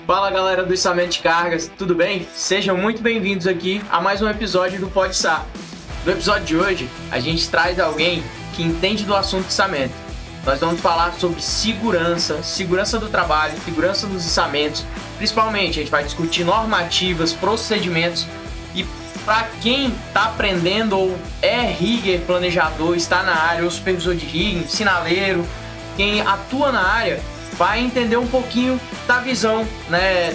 Fala galera do içamento de cargas, tudo bem? Sejam muito bem-vindos aqui a mais um episódio do Pode Içar. No episódio de hoje, a gente traz alguém que entende do assunto içamento. Nós vamos falar sobre segurança do trabalho, segurança dos içamentos. Principalmente, a gente vai discutir normativas, procedimentos e para quem está aprendendo ou é rigger, planejador, está na área, ou supervisor de rigging, sinaleiro, quem atua na área, vai entender um pouquinho da visão, né,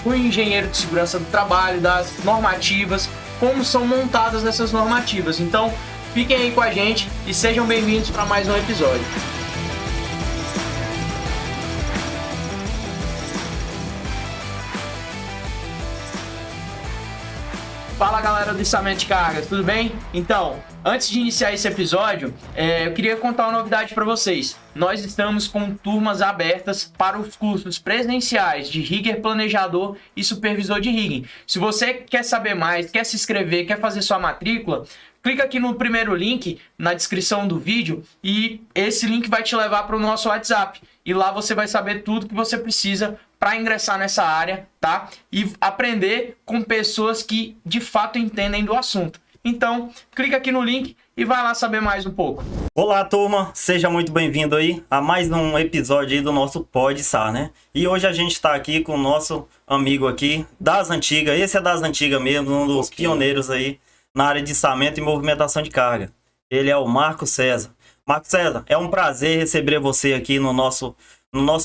do engenheiro de segurança do trabalho, das normativas, como são montadas essas normativas. Então, fiquem aí com a gente e sejam bem-vindos para mais um episódio. Fala galera do içamento de cargas, tudo bem? Então, antes de iniciar esse episódio, eu queria contar uma novidade para vocês. Nós estamos com turmas abertas para os cursos presenciais de rigger planejador e supervisor de rigging. Se você quer saber mais, quer se inscrever, quer fazer sua matrícula, clica aqui no primeiro link na descrição do vídeo e esse link vai te levar para o nosso WhatsApp. E lá você vai saber tudo que você precisa para ingressar nessa área, tá? E aprender com pessoas que de fato entendem do assunto. Então, clica aqui no link e vai lá saber mais um pouco. Olá, turma! Seja muito bem-vindo aí a mais um episódio aí do nosso Pode Içar, né? E hoje a gente está aqui com o nosso amigo aqui das antigas. Esse é das antigas mesmo, um dos pioneiros aí na área de içamento e movimentação de carga. Ele é o Marco César. Marco César, é um prazer receber você aqui no nosso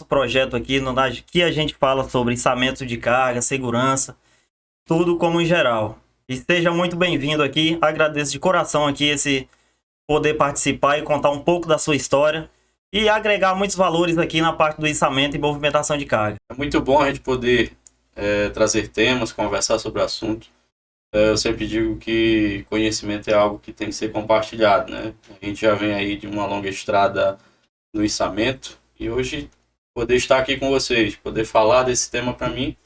projeto aqui, que a gente fala sobre içamento de carga, segurança, tudo como em geral. E seja muito bem-vindo aqui, agradeço de coração aqui esse poder participar e contar um pouco da sua história e agregar muitos valores aqui na parte do içamento e movimentação de carga. É muito bom a gente poder trazer temas, conversar sobre o assunto. Eu sempre digo que conhecimento é algo que tem que ser compartilhado, né? A gente já vem aí de uma longa estrada no içamento e hoje poder estar aqui com vocês, poder falar desse tema para mim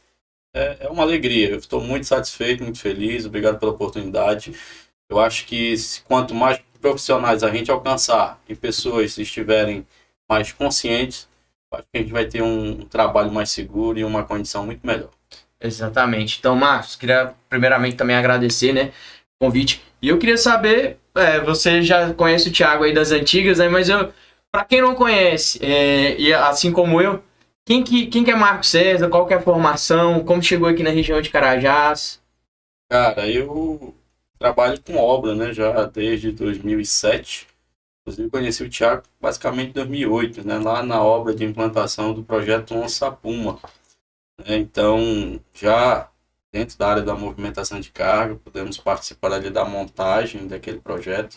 é uma alegria. Eu estou muito satisfeito, muito feliz, obrigado pela oportunidade. Eu acho que quanto mais profissionais a gente alcançar e pessoas estiverem mais conscientes, acho que a gente vai ter um trabalho mais seguro e uma condição muito melhor. Exatamente. Então, Marcos, queria primeiramente também agradecer, né, o convite. E eu queria saber, você já conhece o Thiago aí das antigas, né, mas para quem não conhece, e assim como eu, quem que é Marco César, qual que é a formação, como chegou aqui na região de Carajás? Cara, eu trabalho com obra, né, já desde 2007. Inclusive conheci o Thiago basicamente em 2008, né, lá na obra de implantação do projeto Onça Puma. Então, já dentro da área da movimentação de carga, podemos participar ali da montagem daquele projeto.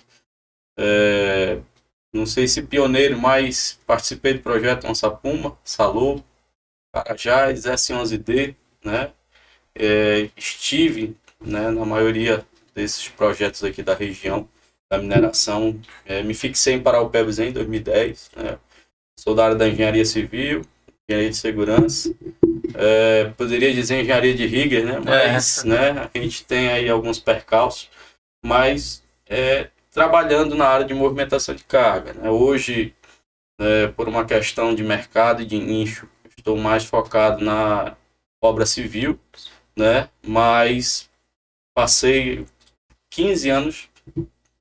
Não sei se pioneiro, mas participei do projeto Onça Puma, Salou, Carajás, S11D, né? Estive, né, na maioria desses projetos aqui da região da mineração. Me fixei em Paraupebas em 2010, né? Sou da área da engenharia civil, engenharia de segurança. Poderia dizer engenharia de rigger, né? Mas né, a gente tem aí alguns percalços, mas trabalhando na área de movimentação de carga, né? Hoje, por uma questão de mercado e de nicho, estou mais focado na obra civil, né? Mas passei 15 anos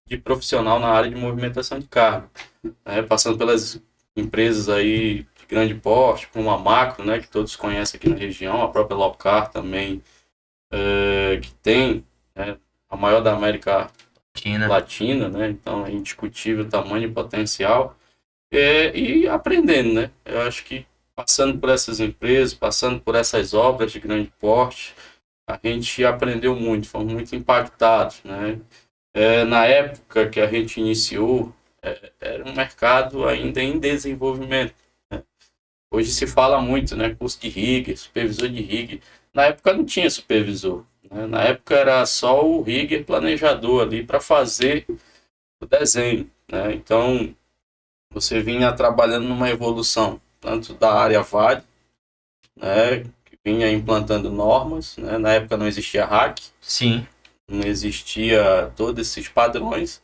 de profissional na área de movimentação de carga, né? Passando pelas empresas aí de grande porte, como a Macro, né, que todos conhecem aqui na região, a própria Locar também, que tem, né, a maior da América Latina, né, então é indiscutível o tamanho e potencial, e aprendendo, né, eu acho que passando por essas empresas, passando por essas obras de grande porte, a gente aprendeu muito, fomos muito impactados, né. Na época que a gente iniciou, era um mercado ainda em desenvolvimento. Hoje se fala muito, né, curso de rigger, supervisor de rigger. Na época não tinha supervisor, né? Na época era só o rigger planejador ali para fazer o desenho, né? Então você vinha trabalhando numa evolução, tanto da área Vale, né, que vinha implantando normas, né? Na época não existia RAC, Sim. Não existia todos esses padrões,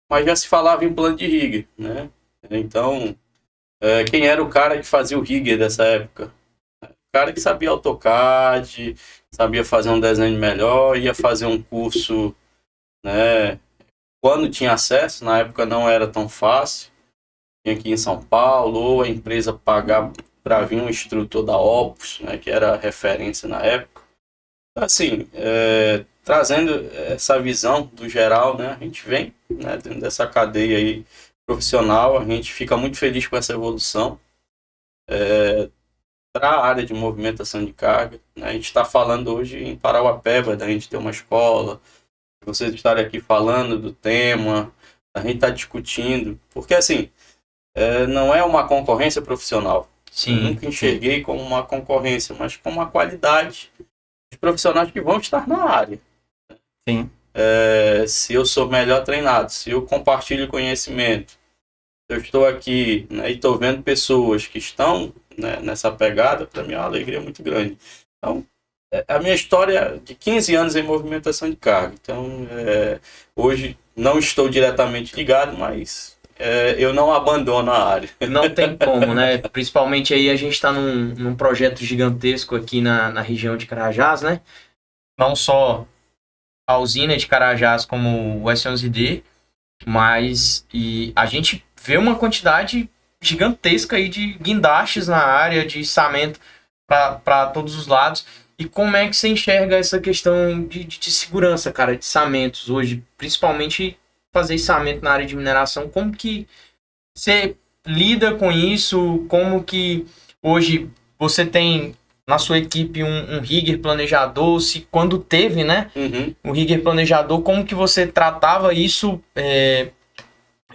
mas já se falava em plano de rigger, né? Então quem era o cara que fazia o rigger dessa época? cara que sabia AutoCAD, sabia fazer um desenho melhor, ia fazer um curso, né? Quando tinha acesso, na época não era tão fácil, tinha aqui em São Paulo, ou a empresa pagar para vir um instrutor da Opus, né, que era referência na época. Assim, trazendo essa visão do geral, né, a gente vem, né, dentro dessa cadeia aí profissional, a gente fica muito feliz com essa evolução para a área de movimentação de carga, né. A gente está falando hoje em Parauapebas, da gente ter uma escola, vocês estarem aqui falando do tema, a gente está discutindo, porque assim, não é uma concorrência profissional. Sim. Eu nunca enxerguei como uma concorrência, mas como uma qualidade de profissionais que vão estar na área. Sim. Se eu sou melhor treinado, se eu compartilho conhecimento, se eu estou aqui, né, e estou vendo pessoas que estão, né, nessa pegada, para mim é uma alegria muito grande. Então, a minha história de 15 anos em movimentação de carga. Então, hoje não estou diretamente ligado, mas eu não abandono a área. Não tem como, né? Principalmente aí a gente está num projeto gigantesco aqui na região de Carajás, né? Não só a usina de Carajás como o S11D, mas a gente vê uma quantidade gigantesca aí de guindastes na área, de içamento para todos os lados. E como é que você enxerga essa questão de segurança, cara, de içamentos hoje, principalmente fazer içamento na área de mineração? Como que você lida com isso? Como que hoje você tem na sua equipe um rigger planejador? Se quando teve, né, um rigger planejador, como que você tratava isso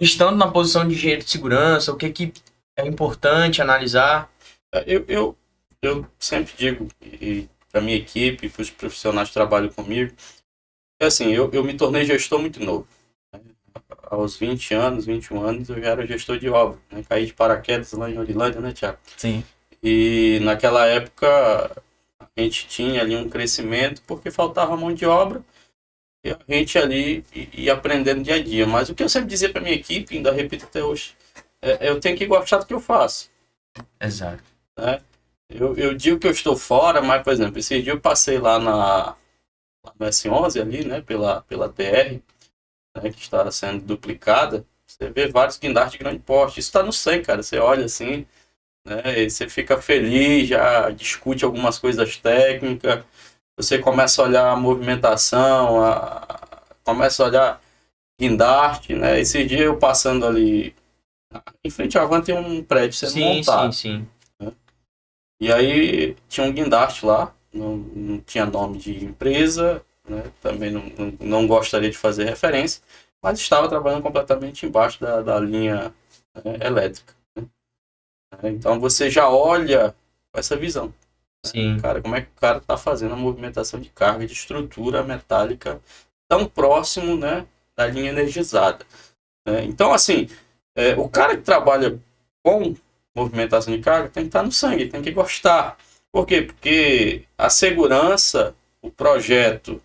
estando na posição de engenheiro de segurança? O que é importante analisar? Eu sempre digo, para minha equipe, para os profissionais que trabalham comigo, assim, eu me tornei gestor muito novo. Aos 20 anos, 21 anos, eu já era gestor de obra, né? Caí de paraquedas lá em Orilândia, né, Thiago? Sim. E naquela época a gente tinha ali um crescimento porque faltava mão de obra e a gente ali ia aprendendo dia a dia. Mas o que eu sempre dizia para minha equipe, ainda repito até hoje, eu tenho que gostar do que eu faço. Exato. Né? Eu digo que eu estou fora, mas, por exemplo, esse dia eu passei lá no S11 ali, né, pela TR, né, que está sendo duplicada. Você vê vários guindastes de grande porte. Isso está no sangue, cara. Você olha assim, né, e você fica feliz, já discute algumas coisas técnicas. Você começa a olhar a movimentação, começa a olhar guindaste, né? Esse dia eu passando ali, em frente à van tem um prédio sendo montado. Sim. Né? E aí tinha um guindaste lá, não tinha nome de empresa, né? Também não gostaria de fazer referência, mas estava trabalhando completamente embaixo da linha elétrica. Né? Então você já olha com essa visão. Sim. Né? Cara, como é que o cara está fazendo a movimentação de carga, de estrutura metálica tão próximo, né, da linha energizada. Né? Então, assim, o cara que trabalha com movimentação de carga tem que estar no sangue, tem que gostar. Por quê? Porque a segurança, o projeto,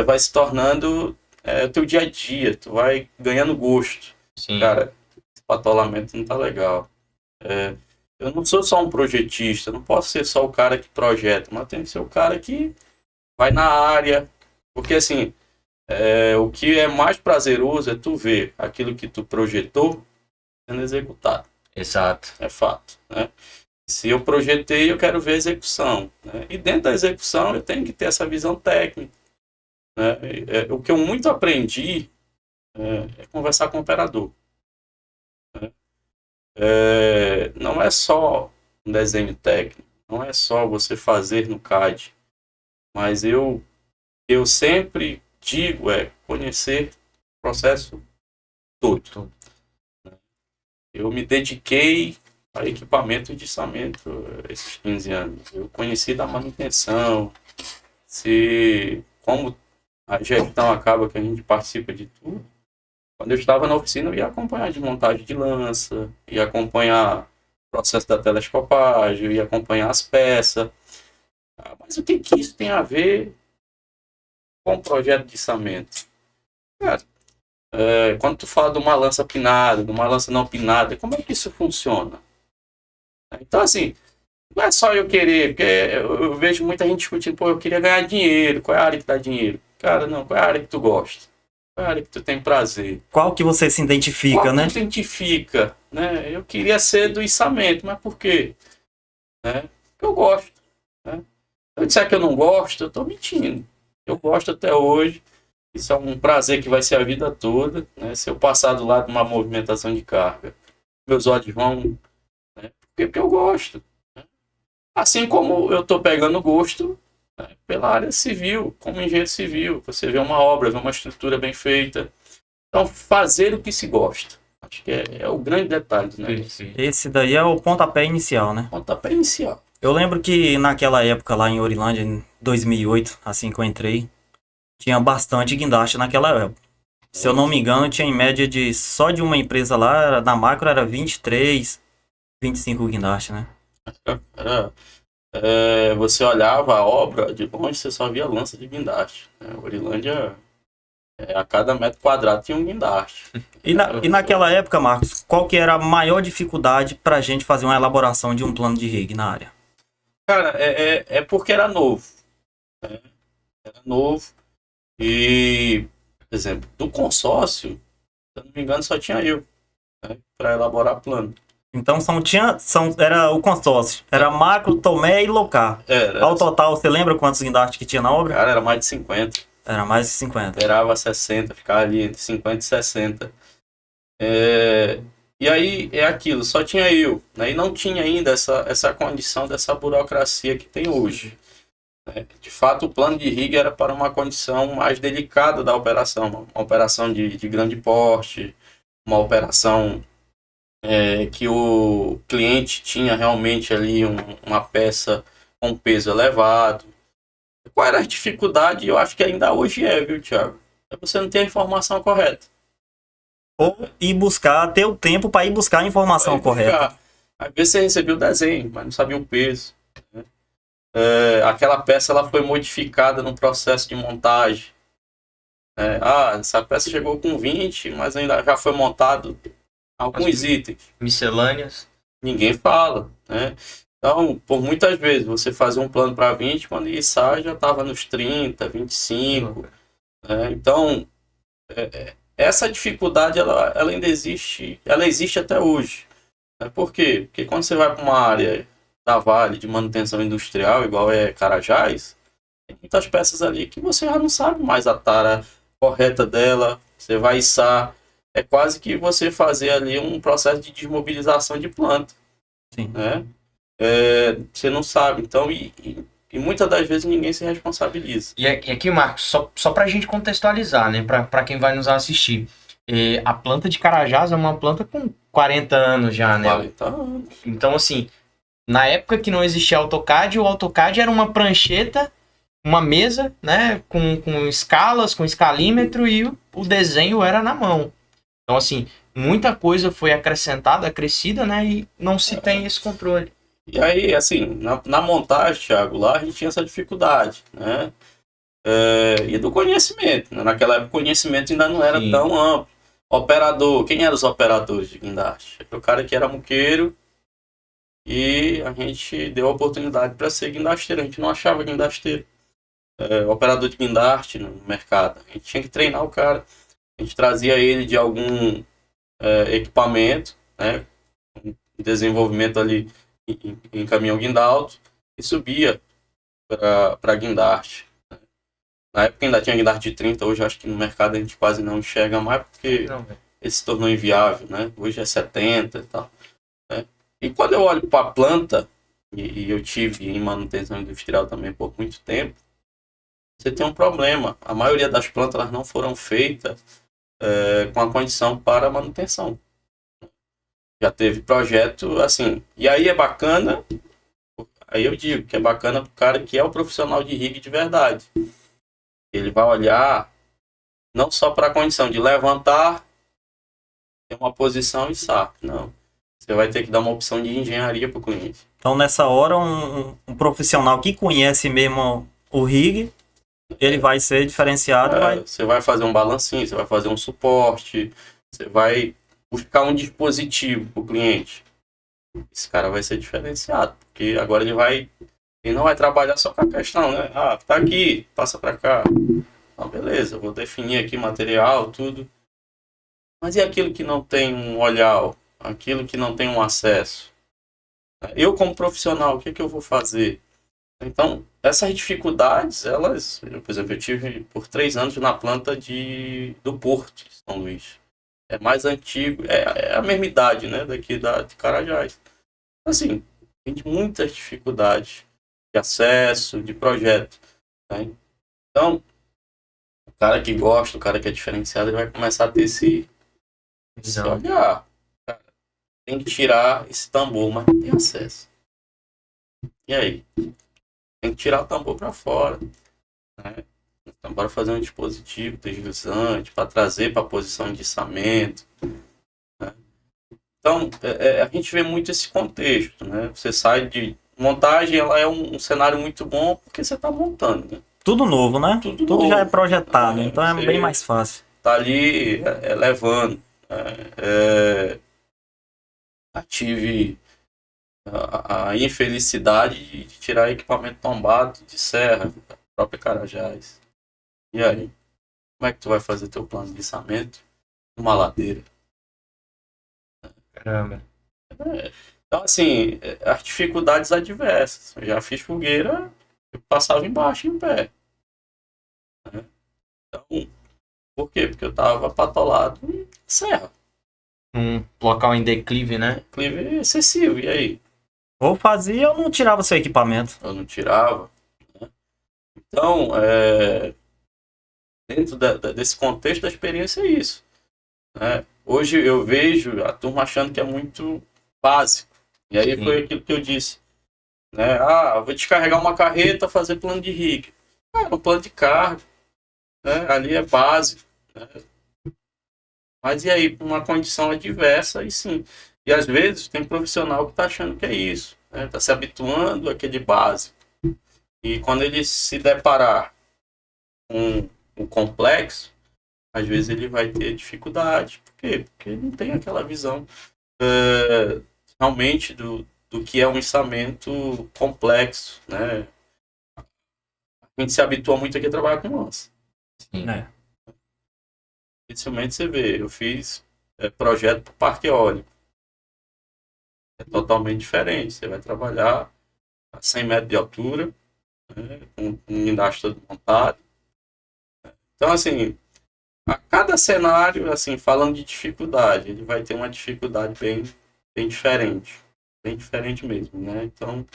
vai se tornando o teu dia a dia, tu vai ganhando gosto. Sim. Cara, esse patolamento não tá legal. Eu não sou só um projetista, não posso ser só o cara que projeta, mas tem que ser o cara que vai na área. Porque assim, o que é mais prazeroso é tu ver aquilo que tu projetou sendo executado. Exato. É fato, né? Se eu projetei, eu quero ver a execução. Né? E dentro da execução eu tenho que ter essa visão técnica. Né? O que eu muito aprendi é conversar com o operador. Né? Não é só um desenho técnico, não é só você fazer no CAD, mas eu sempre digo conhecer o processo todo. Eu me dediquei a equipamento de içamento esses 15 anos. Eu conheci da manutenção, como a gestão acaba que a gente participa de tudo. Quando eu estava na oficina, eu ia acompanhar a desmontagem de lança, ia acompanhar o processo da telescopagem, eu ia acompanhar as peças. Mas o que isso tem a ver com o projeto de içamento? Cara, quando tu fala de uma lança pinada, de uma lança não pinada, como é que isso funciona? Então, assim, Não é só eu querer, porque eu vejo muita gente discutindo, pô, eu queria ganhar dinheiro, qual é a área que dá dinheiro? Cara, não, qual é a área que tu gosta? Qual é a área que tu tem prazer? Qual que você se identifica, Qual né? que tu identifica, né? Eu queria ser do içamento, mas por quê? Né? Porque eu gosto, né? Se eu disser que eu não gosto, eu tô mentindo. Eu gosto até hoje, isso é um prazer que vai ser a vida toda, né? Se eu passar do lado de uma movimentação de carga, meus olhos vão, né? Porque eu gosto. Assim como eu estou pegando gosto, né, pela área civil, como engenheiro civil. Você vê uma obra, vê uma estrutura bem feita. Então, fazer o que se gosta. Acho que é o grande detalhe do negócio. Esse daí é o pontapé inicial, né? Pontapé inicial. Eu lembro que naquela época lá em Orilândia, em 2008, assim que eu entrei, tinha bastante guindaste naquela época. Se eu não me engano, tinha em média de só de uma empresa lá, na macro era 23, 25 guindastes, né? Era, você olhava a obra, de longe você só via lança de guindaste. Né? Orilândia, a cada metro quadrado tinha um guindaste. E naquela época, Marcos, qual que era a maior dificuldade pra gente fazer uma elaboração de um plano de rig na área? Cara, é porque era novo. Né? Era novo. E, por exemplo, do consórcio, se eu não me engano, só tinha eu, né, para elaborar plano. Então era o consórcio. Era macro, Tomé e Locar. Ao total, você lembra quantos guindastes que tinha na obra? Cara, era mais de 50. Era mais de 50. Esperava 60, ficava ali entre 50 e 60. E aí é aquilo, só tinha eu, né? E não tinha ainda essa condição dessa burocracia que tem hoje. Né? De fato, o plano de rig era para uma condição mais delicada da operação, uma operação de grande porte, uma operação que o cliente tinha realmente ali uma peça com peso elevado. Qual era a dificuldade? Eu acho que ainda hoje viu, Thiago? É você não ter a informação correta. Ou ir buscar, ter o tempo para ir buscar a informação correta. Às vezes você recebeu o desenho, mas não sabia o peso. Né? Aquela peça ela foi modificada no processo de montagem. Essa peça chegou com 20, mas ainda já foi montado alguns itens. Miscelâneas. Ninguém fala, né? Então, por muitas vezes, você fazia um plano para 20, quando ia sair já estava nos 30, 25. Né? Então, essa dificuldade, ela ainda existe, ela existe até hoje. Né? Por quê? Porque quando você vai para uma área da Vale de manutenção industrial, igual é Carajás, tem muitas peças ali que você já não sabe mais a tara correta dela, você vai içar. É quase que você fazer ali um processo de desmobilização de planta. Sim. Né? Você não sabe. Então, e muitas das vezes ninguém se responsabiliza. E aqui, Marcos, só pra gente contextualizar, né? Pra quem vai nos assistir. A planta de Carajás é uma planta com 40 anos já, né? 40 anos. Então, assim, na época que não existia AutoCAD, o AutoCAD era uma prancheta, uma mesa, né? Com escalas, com escalímetro e o desenho era na mão. Então, assim, muita coisa foi acrescentada, acrescida, né? E não se tem esse controle. E aí, assim, na montagem, Thiago, lá a gente tinha essa dificuldade, né? E do conhecimento. Né? Naquela época o conhecimento ainda não era tão amplo. Operador, quem eram os operadores de guindaste? Era o cara que era muqueiro e a gente deu a oportunidade para ser guindasteiro. A gente não achava guindasteiro. Operador de guindaste no mercado. A gente tinha que treinar o cara. A gente trazia ele de algum equipamento, né? Desenvolvimento ali em caminhão guindalto e subia para guindaste. Na época ainda tinha guindaste de 30, hoje acho que no mercado a gente quase não enxerga mais porque ele se tornou inviável, né? Hoje é 70 e tal. Né? E quando eu olho para a planta, e eu tive em manutenção industrial também por muito tempo, você tem um problema. A maioria das plantas elas não foram feitas com a condição para manutenção. Já teve projeto assim. E aí é bacana, aí eu digo que é bacana para o cara que é o profissional de rig de verdade. Ele vai olhar não só para a condição de levantar, ter uma posição e saco. Não. Você vai ter que dar uma opção de engenharia para o cliente. Então, nessa hora, um profissional que conhece mesmo o rig, ele vai ser diferenciado. Você vai fazer um balancinho, você vai fazer um suporte, você vai buscar um dispositivo para o cliente. esse cara vai ser diferenciado, porque agora ele não vai trabalhar só com a questão, né? Ah, tá aqui, passa para cá. Então, beleza, eu vou definir aqui material, tudo. Mas e aquilo que não tem um olhar, aquilo que não tem um acesso? Eu, como profissional, o que que eu vou fazer? Então, essas dificuldades, por exemplo, eu tive por 3 anos na planta do Porto de São Luís. É mais antigo, é a mesma idade, né, de Carajás. Assim, tem muitas dificuldades de acesso, de projeto, né? Então, o cara que gosta, o cara que é diferenciado, ele vai começar a ter esse olhar. Cara, tem que tirar esse tambor, mas não tem acesso. E aí? Tem que tirar o tambor para fora, né? Então, bora fazer um dispositivo deslizante para trazer para a posição de içamento, né? Então, a gente vê muito esse contexto, né? Você sai de montagem, ela é um cenário muito bom porque você está montando, né? Tudo novo, né? Tudo Tudo novo, já é projetado, então é você bem mais fácil. tá ali levando, né? Tive a infelicidade de tirar equipamento tombado de serra, da própria Carajás. E aí? Como é que tu vai fazer teu plano de içamento numa ladeira? Caramba. Então, assim, as dificuldades adversas. Eu já fiz fogueira, eu passava embaixo em pé, né? Então, por quê? Porque eu tava patolado em serra. Um local em declive, né? Declive excessivo. E aí? Ou fazia ou não tirava seu equipamento. Eu não tirava, né? Então, dentro desse contexto da experiência é isso, né? Hoje eu vejo a turma achando que é muito básico. E aí Sim. foi aquilo que eu disse, né? Ah, eu vou descarregar uma carreta, fazer plano de rig. Um plano de carga, né? Ali é básico, né? Mas e aí, uma condição adversa, e sim. E às vezes tem profissional que está achando que é isso, né? Está se habituando àquele básico. E quando ele se deparar com o complexo, às vezes ele vai ter dificuldade. Por quê? Porque ele não tem aquela visão realmente do que é um içamento complexo, né? A gente se habitua muito aqui a trabalhar com lança. Sim. Né? Dificilmente você vê. Eu fiz projeto para parque eólico. É totalmente diferente. Você vai trabalhar a 100 metros de altura, né, com um guindaste todo montado. Então, assim, a cada cenário, assim, falando de dificuldade, ele vai ter uma dificuldade bem diferente. Bem diferente mesmo, né? Então, o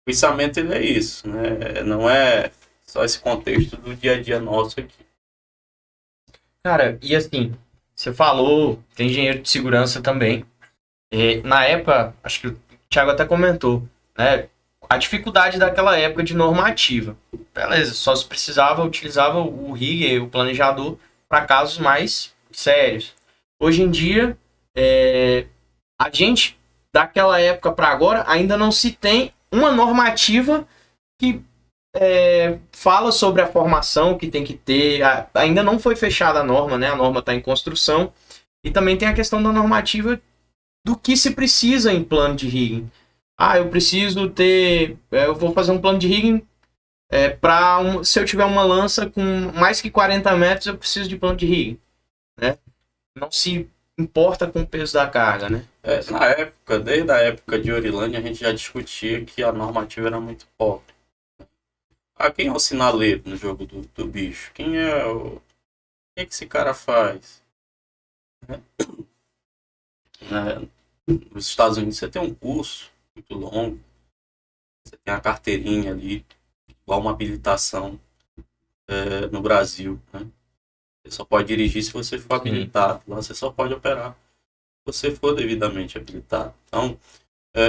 pensamento ele é isso, né? Não é só esse contexto do dia a dia nosso aqui. Cara, e assim, você falou, tem engenheiro de segurança também. Na época, acho que o Thiago até comentou, né? A dificuldade daquela época de normativa. Beleza, só se utilizava o rigger, o planejador, para casos mais sérios. Hoje em dia, a gente, daquela época para agora, ainda não se tem uma normativa que fala sobre a formação que tem que ter. Ainda não foi fechada a norma, né? A norma está em construção. E também tem a questão da normativa do que se precisa em plano de rigging. Eu preciso ter... eu vou fazer um plano de rigging se eu tiver uma lança com mais que 40 metros, eu preciso de plano de rigging, né? Não se importa com o peso da carga, né? Na época, desde a época de Orilândia, a gente já discutia que a normativa era muito pobre. Quem é o sinaleiro no jogo do bicho? Quem é o que esse cara faz? Nos Estados Unidos você tem um curso muito longo, você tem a carteirinha ali, igual uma habilitação no Brasil, né? Você só pode dirigir se você for habilitado. Lá você só pode operar se você for devidamente habilitado. Então,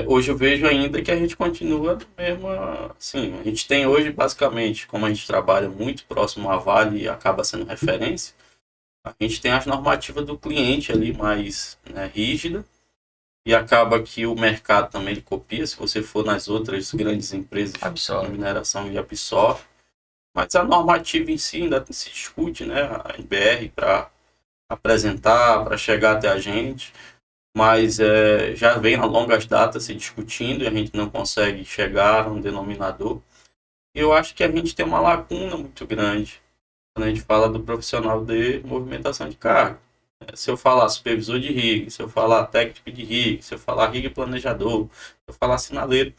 hoje eu vejo ainda que a gente continua mesmo assim. A gente tem hoje, basicamente, como a gente trabalha muito próximo à Vale e acaba sendo referência, a gente tem as normativas do cliente ali mais, né, rígida, e acaba que o mercado também ele copia. Se você for nas outras grandes empresas de mineração, ele absorve. Mas a normativa em si ainda se discute, né? A NBR para apresentar, para chegar até a gente. mas já vem a longas datas se discutindo e a gente não consegue chegar a um denominador. Eu acho que a gente tem uma lacuna muito grande quando a gente fala do profissional de movimentação de carga. Se eu falar supervisor de rig, se eu falar técnico de rig, se eu falar rig planejador, se eu falar sinaleiro,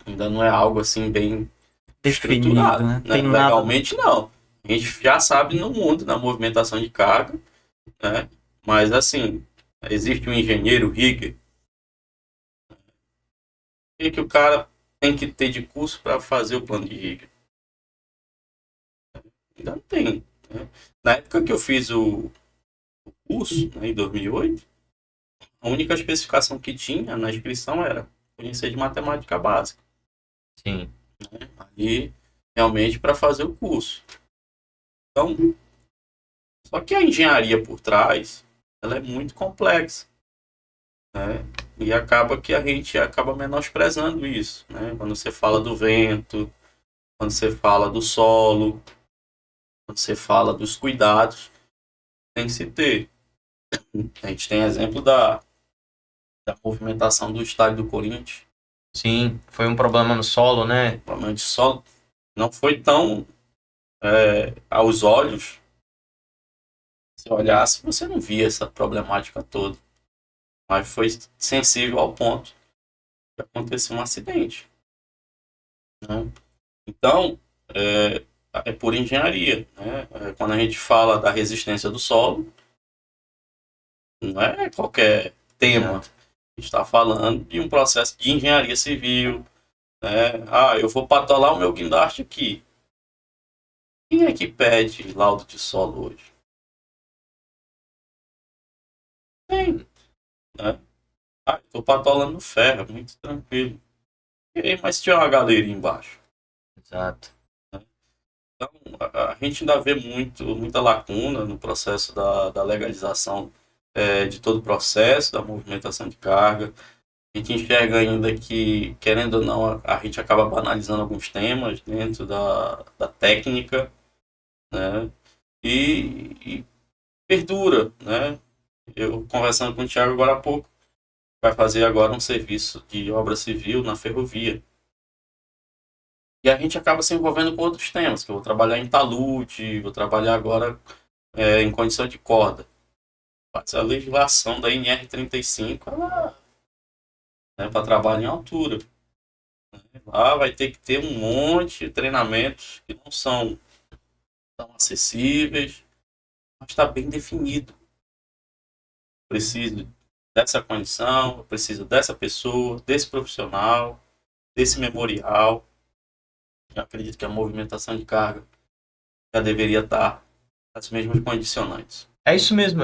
ainda não é algo assim bem Definido, estruturado, né? né? Tem Legalmente não. A gente já sabe no mundo da movimentação de carga, né? Mas assim, existe um engenheiro rigger, o que o cara tem que ter de curso para fazer o plano de rigger? Ainda não tem, né? Na época que eu fiz o curso, né, em 2008, a única especificação que tinha na inscrição era conhecer de matemática básica. Sim. Né? Ali, realmente, para fazer o curso. Então, só que a engenharia por trás, ela é muito complexa. Né? E acaba que a gente acaba menosprezando isso. Né? Quando você fala do vento, quando você fala do solo, quando você fala dos cuidados, tem que se ter. A gente tem exemplo da movimentação do estádio do Corinthians. Sim, foi um problema no solo, né? O problema de solo não foi tão aos olhos. Se olhasse, você não via essa problemática toda. Mas foi sensível ao ponto de acontecer um acidente. Né? Então, é por engenharia. Né? Quando a gente fala da resistência do solo, não é qualquer tema. A gente está falando de um processo de engenharia civil. Né? Eu vou patolar o meu guindaste aqui. Quem é que pede laudo de solo hoje? Tem. Né? Estou patolando ferro, muito tranquilo. E aí, mas tinha uma galeria embaixo. Exato. Então, a gente ainda vê muita lacuna no processo da legalização de todo o processo, da movimentação de carga. A gente enxerga ainda que, querendo ou não, a gente acaba banalizando alguns temas dentro da técnica, né? E perdura, né? Eu conversando com o Thiago agora há pouco, vai fazer agora um serviço de obra civil na ferrovia. E a gente acaba se envolvendo com outros temas, que eu vou trabalhar em talude, vou trabalhar agora em condição de corda. Mas a legislação da NR35, ela para trabalho em altura. Lá vai ter que ter um monte de treinamentos que não são tão acessíveis, mas está bem definido. Preciso dessa condição, eu preciso dessa pessoa, desse profissional, desse memorial. Eu acredito que a movimentação de carga já deveria estar nas mesmas condicionantes. É isso mesmo.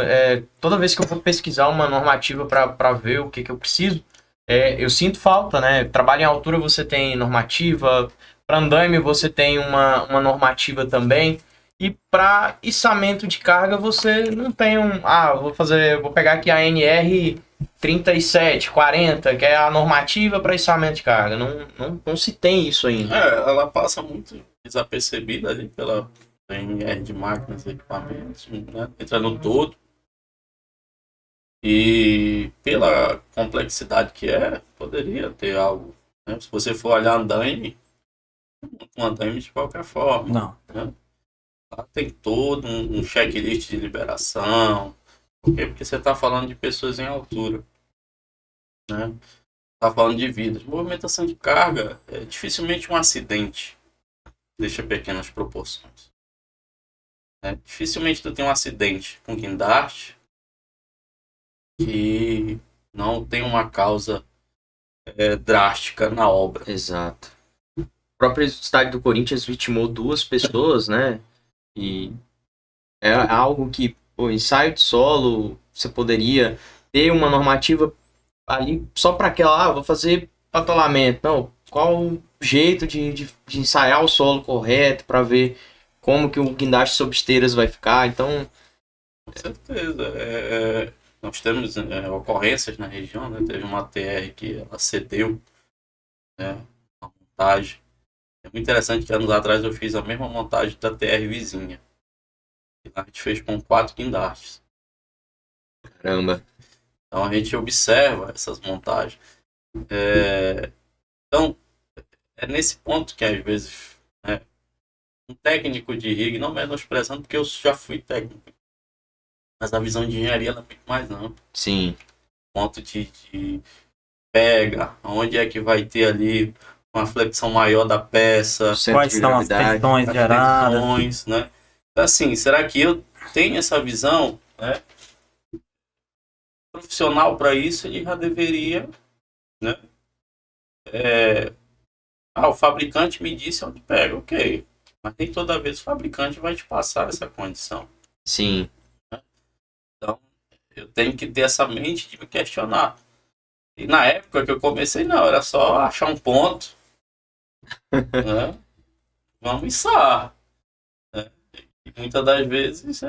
Toda vez que eu vou pesquisar uma normativa para ver o que eu preciso, eu sinto falta, né? Trabalho em altura você tem normativa, para andaime você tem uma normativa também, e para içamento de carga você não tem vou pegar aqui a NR 3740, que é a normativa para içamento de carga. Não se tem isso ainda. Ela passa muito desapercebida ali pela NR de máquinas e equipamentos, né? Entra no todo. E pela complexidade que poderia ter algo. Né? Se você for olhar andaime, um andaime de qualquer forma. Não. Né? Lá tem todo um checklist de liberação. Por quê? Porque você está falando de pessoas em altura. Né? Está falando de vidas. Movimentação de carga, dificilmente um acidente deixa pequenas proporções. Dificilmente tu tem um acidente com guindaste que não tem uma causa drástica na obra. Exato. O próprio estádio do Corinthians vitimou 2 pessoas, né? E é algo que, ensaio de solo, você poderia ter uma normativa ali só para aquela, vou fazer patolamento. Não, qual o jeito de ensaiar o solo correto para ver como que o guindaste sob esteiras vai ficar. Então, com certeza. Nós temos ocorrências na região, né? Teve uma TR que ela cedeu, né, a montagem. É muito interessante que anos atrás eu fiz a mesma montagem da TR vizinha. E lá a gente fez com 4 guindastes. caramba. Então a gente observa essas montagens. Então, é nesse ponto que às vezes, né, um técnico de rig, não menosprezando, porque eu já fui técnico, mas a visão de engenharia ela é muito mais ampla. Sim. Ponto de pega, onde é que vai ter ali uma flexão maior da peça, Quais são as tensões geradas. tensões, né? Então, assim, será que eu tenho essa visão, né? Profissional para isso, ele já deveria, né? O fabricante me disse onde pega, ok. Mas nem toda vez o fabricante vai te passar essa condição. Sim. Então, eu tenho que ter essa mente de me questionar. E na época que eu comecei, não, era só achar um ponto, né? Vamos içar. Né? E muitas das vezes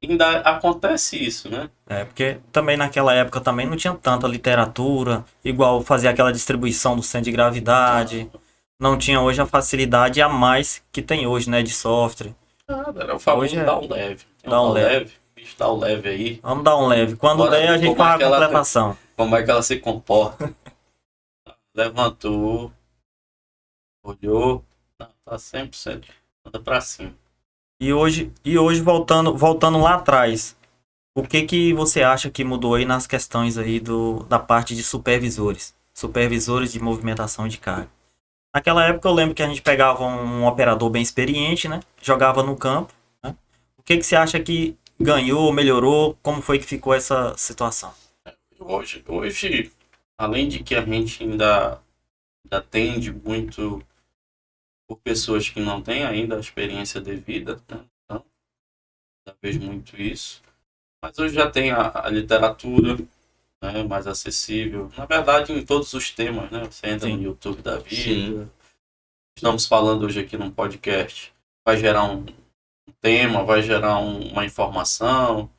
ainda acontece isso, né? Porque também naquela época também não tinha tanta literatura, igual fazer aquela distribuição do centro de gravidade. Não tinha hoje a facilidade a mais que tem hoje, né, de software. Era o famoso Hoje dar um leve. Tem dá um leve. Bicho, dá um leve aí. Vamos dar um leve. Quando Bora der, a ver gente como é faz que a ela- completação. Como é que ela se comporta? Levantou, olhou, não, tá 100%, anda pra cima. E hoje voltando lá atrás, o que você acha que mudou aí nas questões aí da parte de supervisores? Supervisores de movimentação de carga. Naquela época eu lembro que a gente pegava um operador bem experiente, né? Jogava no campo, né? O que você acha que ganhou, melhorou? Como foi que ficou essa situação? Hoje, além de que a gente ainda atende muito por pessoas que não têm ainda a experiência devida, né? Então, já vejo muito isso. Mas hoje já tem a literatura, né, mais acessível. Na verdade, em todos os temas, né? Você entra Sim. no YouTube da vida. Sim. Estamos falando hoje aqui num podcast. Vai gerar um tema, vai gerar uma informação.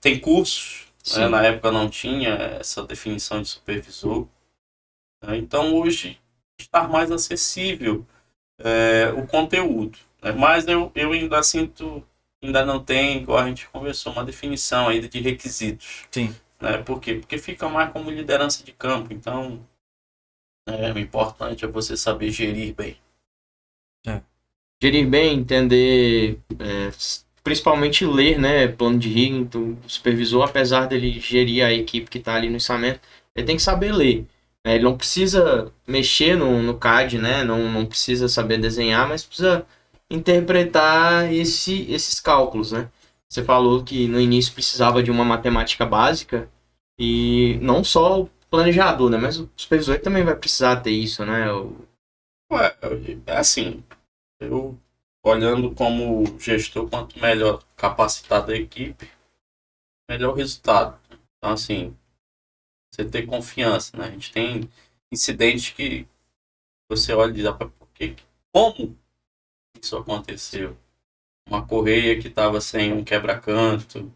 Tem cursos, né? Sim. Na época não tinha essa definição de supervisor. Né? Então hoje está mais acessível o conteúdo. Né? Mas eu ainda sinto, ainda não tem, igual a gente conversou, uma definição ainda de requisitos. Sim. Né? Por quê? Porque fica mais como liderança de campo. Então, o importante é você saber gerir bem. Gerir bem, entender, principalmente ler, né, plano de rigging. Então, o supervisor, apesar dele gerir a equipe que está ali no içamento, ele tem que saber ler. Né? Ele não precisa mexer no CAD, né? Não precisa saber desenhar, mas precisa interpretar esses cálculos, né? Você falou que no início precisava de uma matemática básica e não só o planejador, né? Mas o supervisor também vai precisar ter isso, né? É assim, eu olhando como gestor, quanto melhor capacitada a equipe, melhor o resultado. Então, assim, você ter confiança, né? A gente tem incidentes que você olha e diz, como isso aconteceu? Uma correia que estava sem um quebra-canto,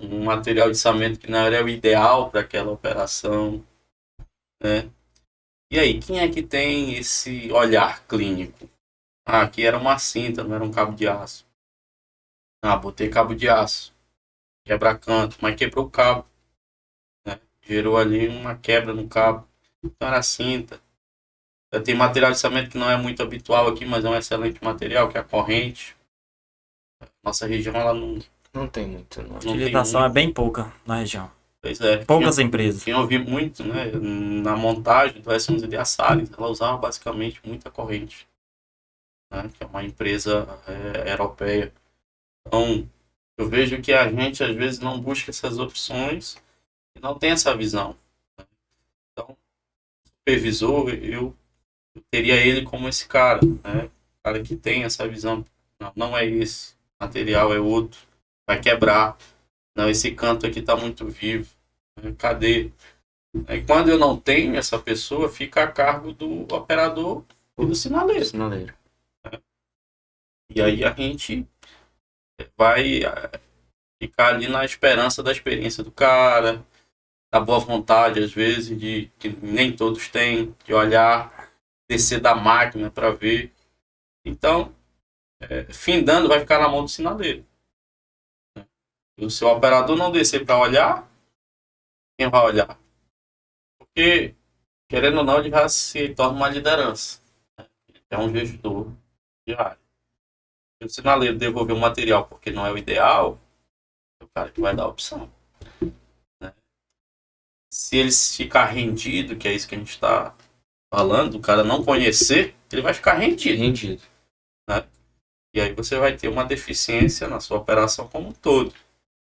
um material de içamento que não era o ideal para aquela operação, né? E aí, quem é que tem esse olhar clínico? Aqui era uma cinta, não era um cabo de aço. Botei cabo de aço, quebra-canto, mas quebrou o cabo. Né? Gerou ali uma quebra no cabo. Então era cinta. Tem material de içamento que não é muito habitual aqui, mas é um excelente material, que é a corrente. Nossa região, ela Não tem muito, não. A utilização é bem pouca na região. Pois é. Poucas empresas. Quem eu vi muito, né, na montagem do S11D a Salles, ela usava basicamente muita corrente. Né, que é uma empresa europeia. Então, eu vejo que a gente às vezes não busca essas opções e não tem essa visão. Né? Então, o supervisor, eu teria ele como esse cara, né? O cara que tem essa visão. Não é esse, o material é outro, vai quebrar. Não, esse canto aqui está muito vivo. Né? Cadê? E quando eu não tenho essa pessoa, fica a cargo do operador e do sinaleiro. E aí a gente vai ficar ali na esperança da experiência do cara, da boa vontade, às vezes, de que nem todos têm, de olhar, descer da máquina para ver. Então, findando, vai ficar na mão do sinaleiro. E o seu operador não descer para olhar, quem vai olhar? Porque, querendo ou não, ele já se torna uma liderança. É um gestor de área. Se o sinaleiro devolver o material porque não é o ideal, é o cara que vai dar a opção. Né? Se ele ficar rendido, que é isso que a gente está falando, o cara não conhecer, ele vai ficar rendido. Né? E aí você vai ter uma deficiência na sua operação como um todo.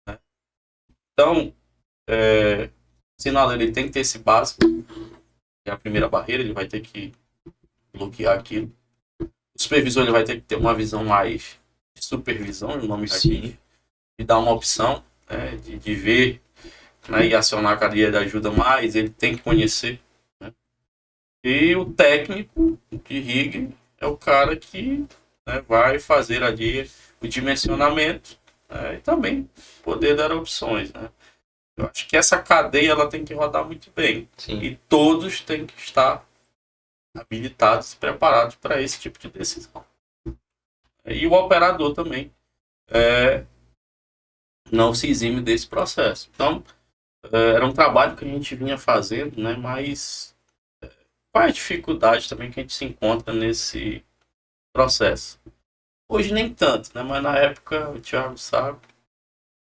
Né? Então, o sinaleiro ele tem que ter esse básico, que é a primeira barreira, ele vai ter que bloquear aquilo. O supervisor ele vai ter que ter uma visão mais de supervisão, o nome aqui, de dar uma opção, né, de ver, né, e acionar a cadeia de ajuda mais, ele tem que conhecer. Né? E o técnico de rig é o cara que, né, vai fazer ali o dimensionamento, né, e também poder dar opções. Né? Eu acho que essa cadeia ela tem que rodar muito bem. Sim. E todos têm que estar habilitados e preparados para esse tipo de decisão. E o operador também não se exime desse processo. Então, era um trabalho que a gente vinha fazendo, né? Mas qual é a dificuldade também que a gente se encontra nesse processo? Hoje nem tanto, né? Mas na época, o Thiago sabe,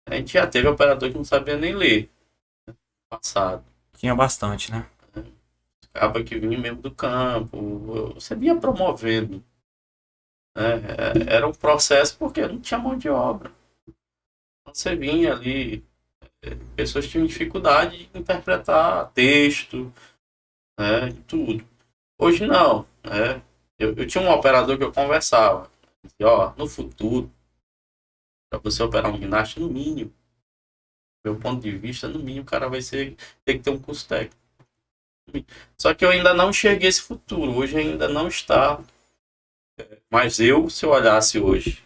a gente já teve operador que não sabia nem ler. Né? Passado. Tinha bastante, né? Acaba que vinha mesmo do campo, você vinha promovendo. Né? Era um processo porque não tinha mão de obra. Então, você vinha ali, pessoas tinham dificuldade de interpretar texto, né? Tudo. Hoje não. Né? Eu tinha um operador que eu conversava. Dizia, ó, no futuro, para você operar um guindaste, no mínimo, meu ponto de vista, no mínimo, o cara vai ter que ter um curso técnico. Só que eu ainda não enxerguei esse futuro. Hoje ainda não está. Mas se eu olhasse hoje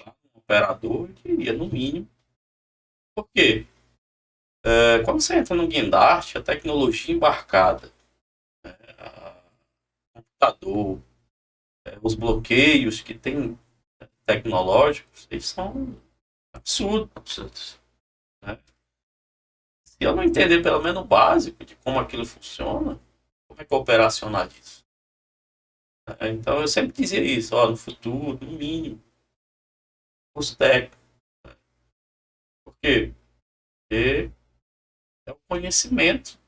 um operador, eu diria no mínimo. Por quê? Quando você entra no guindaste, a tecnologia embarcada, computador, os bloqueios que tem tecnológicos, eles são absurdos. Né? Se eu não entender pelo menos o básico de como aquilo funciona, como é que eu operacionalizo? Então eu sempre dizia isso, ó, no futuro, no mínimo, os técnicos. Por quê? Porque é o conhecimento,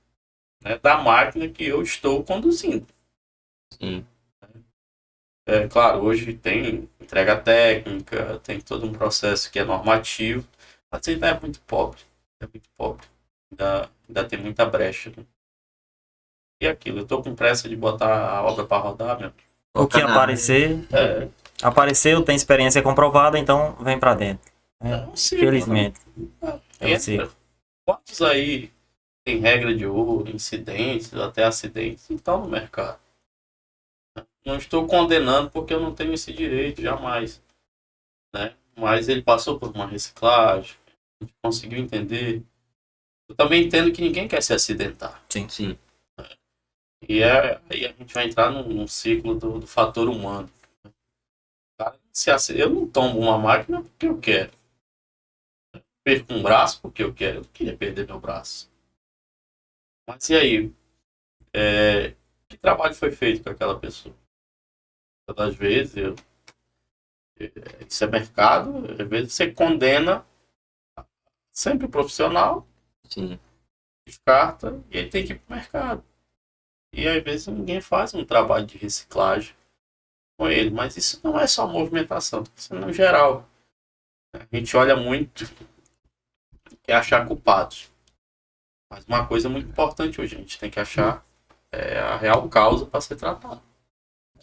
né, da máquina que eu estou conduzindo. Sim. Claro, hoje tem entrega técnica, tem todo um processo que é normativo, mas ainda é muito pobre. É muito pobre. Ainda tem muita brecha. Né? E aquilo, eu estou com pressa de botar a obra para rodar, meu. O que aparecer, apareceu, tem experiência comprovada, então vem pra dentro. Felizmente. Quantos aí tem regra de ouro, incidentes, até acidentes, estão no mercado? Não estou condenando porque eu não tenho esse direito, jamais. Né? Mas ele passou por uma reciclagem, a gente conseguiu entender. Eu também entendo que ninguém quer se acidentar. Sim. E aí a gente vai entrar num ciclo do fator humano. Eu não tomo uma máquina porque eu quero. Perco um braço porque eu quero. Eu não queria perder meu braço. Mas e aí? Que trabalho foi feito com aquela pessoa? Todas as vezes, isso é mercado. Às vezes você condena sempre o profissional. Sim. Descarta e ele tem que ir para o mercado. E às vezes ninguém faz um trabalho de reciclagem com ele. Mas isso não é só movimentação, isso é no geral. A gente olha muito e achar culpados. Mas uma coisa muito importante hoje, a gente tem que achar a real causa para ser tratado.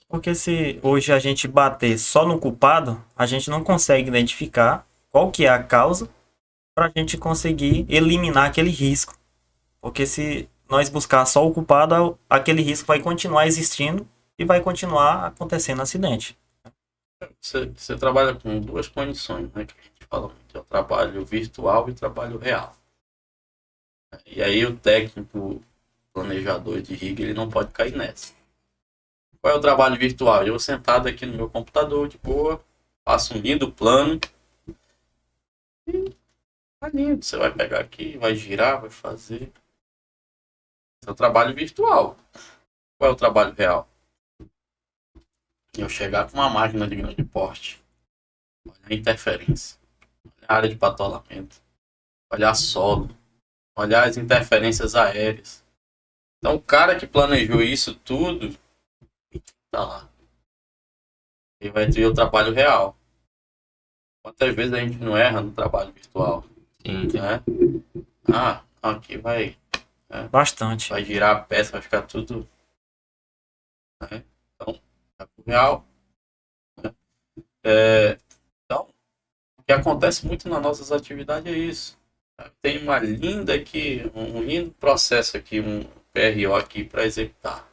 Porque se hoje a gente bater só no culpado, a gente não consegue identificar qual que é a causa para a gente conseguir eliminar aquele risco. Porque se nós buscar só o culpado, aquele risco vai continuar existindo e vai continuar acontecendo acidente. Você trabalha com duas condições, né, que a gente fala muito, é o trabalho virtual e o trabalho real. E aí o técnico planejador de rig, ele não pode cair nessa. Qual é o trabalho virtual? Eu sentado aqui no meu computador, de boa, faço um lindo plano Tá lindo, você vai pegar aqui, vai girar, vai fazer. É o trabalho virtual. Qual é o trabalho real? Eu chegar com uma máquina de grande porte, olhar a interferência, olhar a área de patolamento, olhar solo, olhar as interferências aéreas. Então o cara que planejou isso tudo, tá lá. Ele vai ter o trabalho real. Quantas vezes a gente não erra no trabalho virtual? Sim. Né? Ah, aqui vai Bastante. girar a peça, vai ficar tudo. Né? Então, é pro real. Né? Então, o que acontece muito nas nossas atividades é isso. Tem uma linda aqui, um lindo processo aqui, um PRO aqui para executar.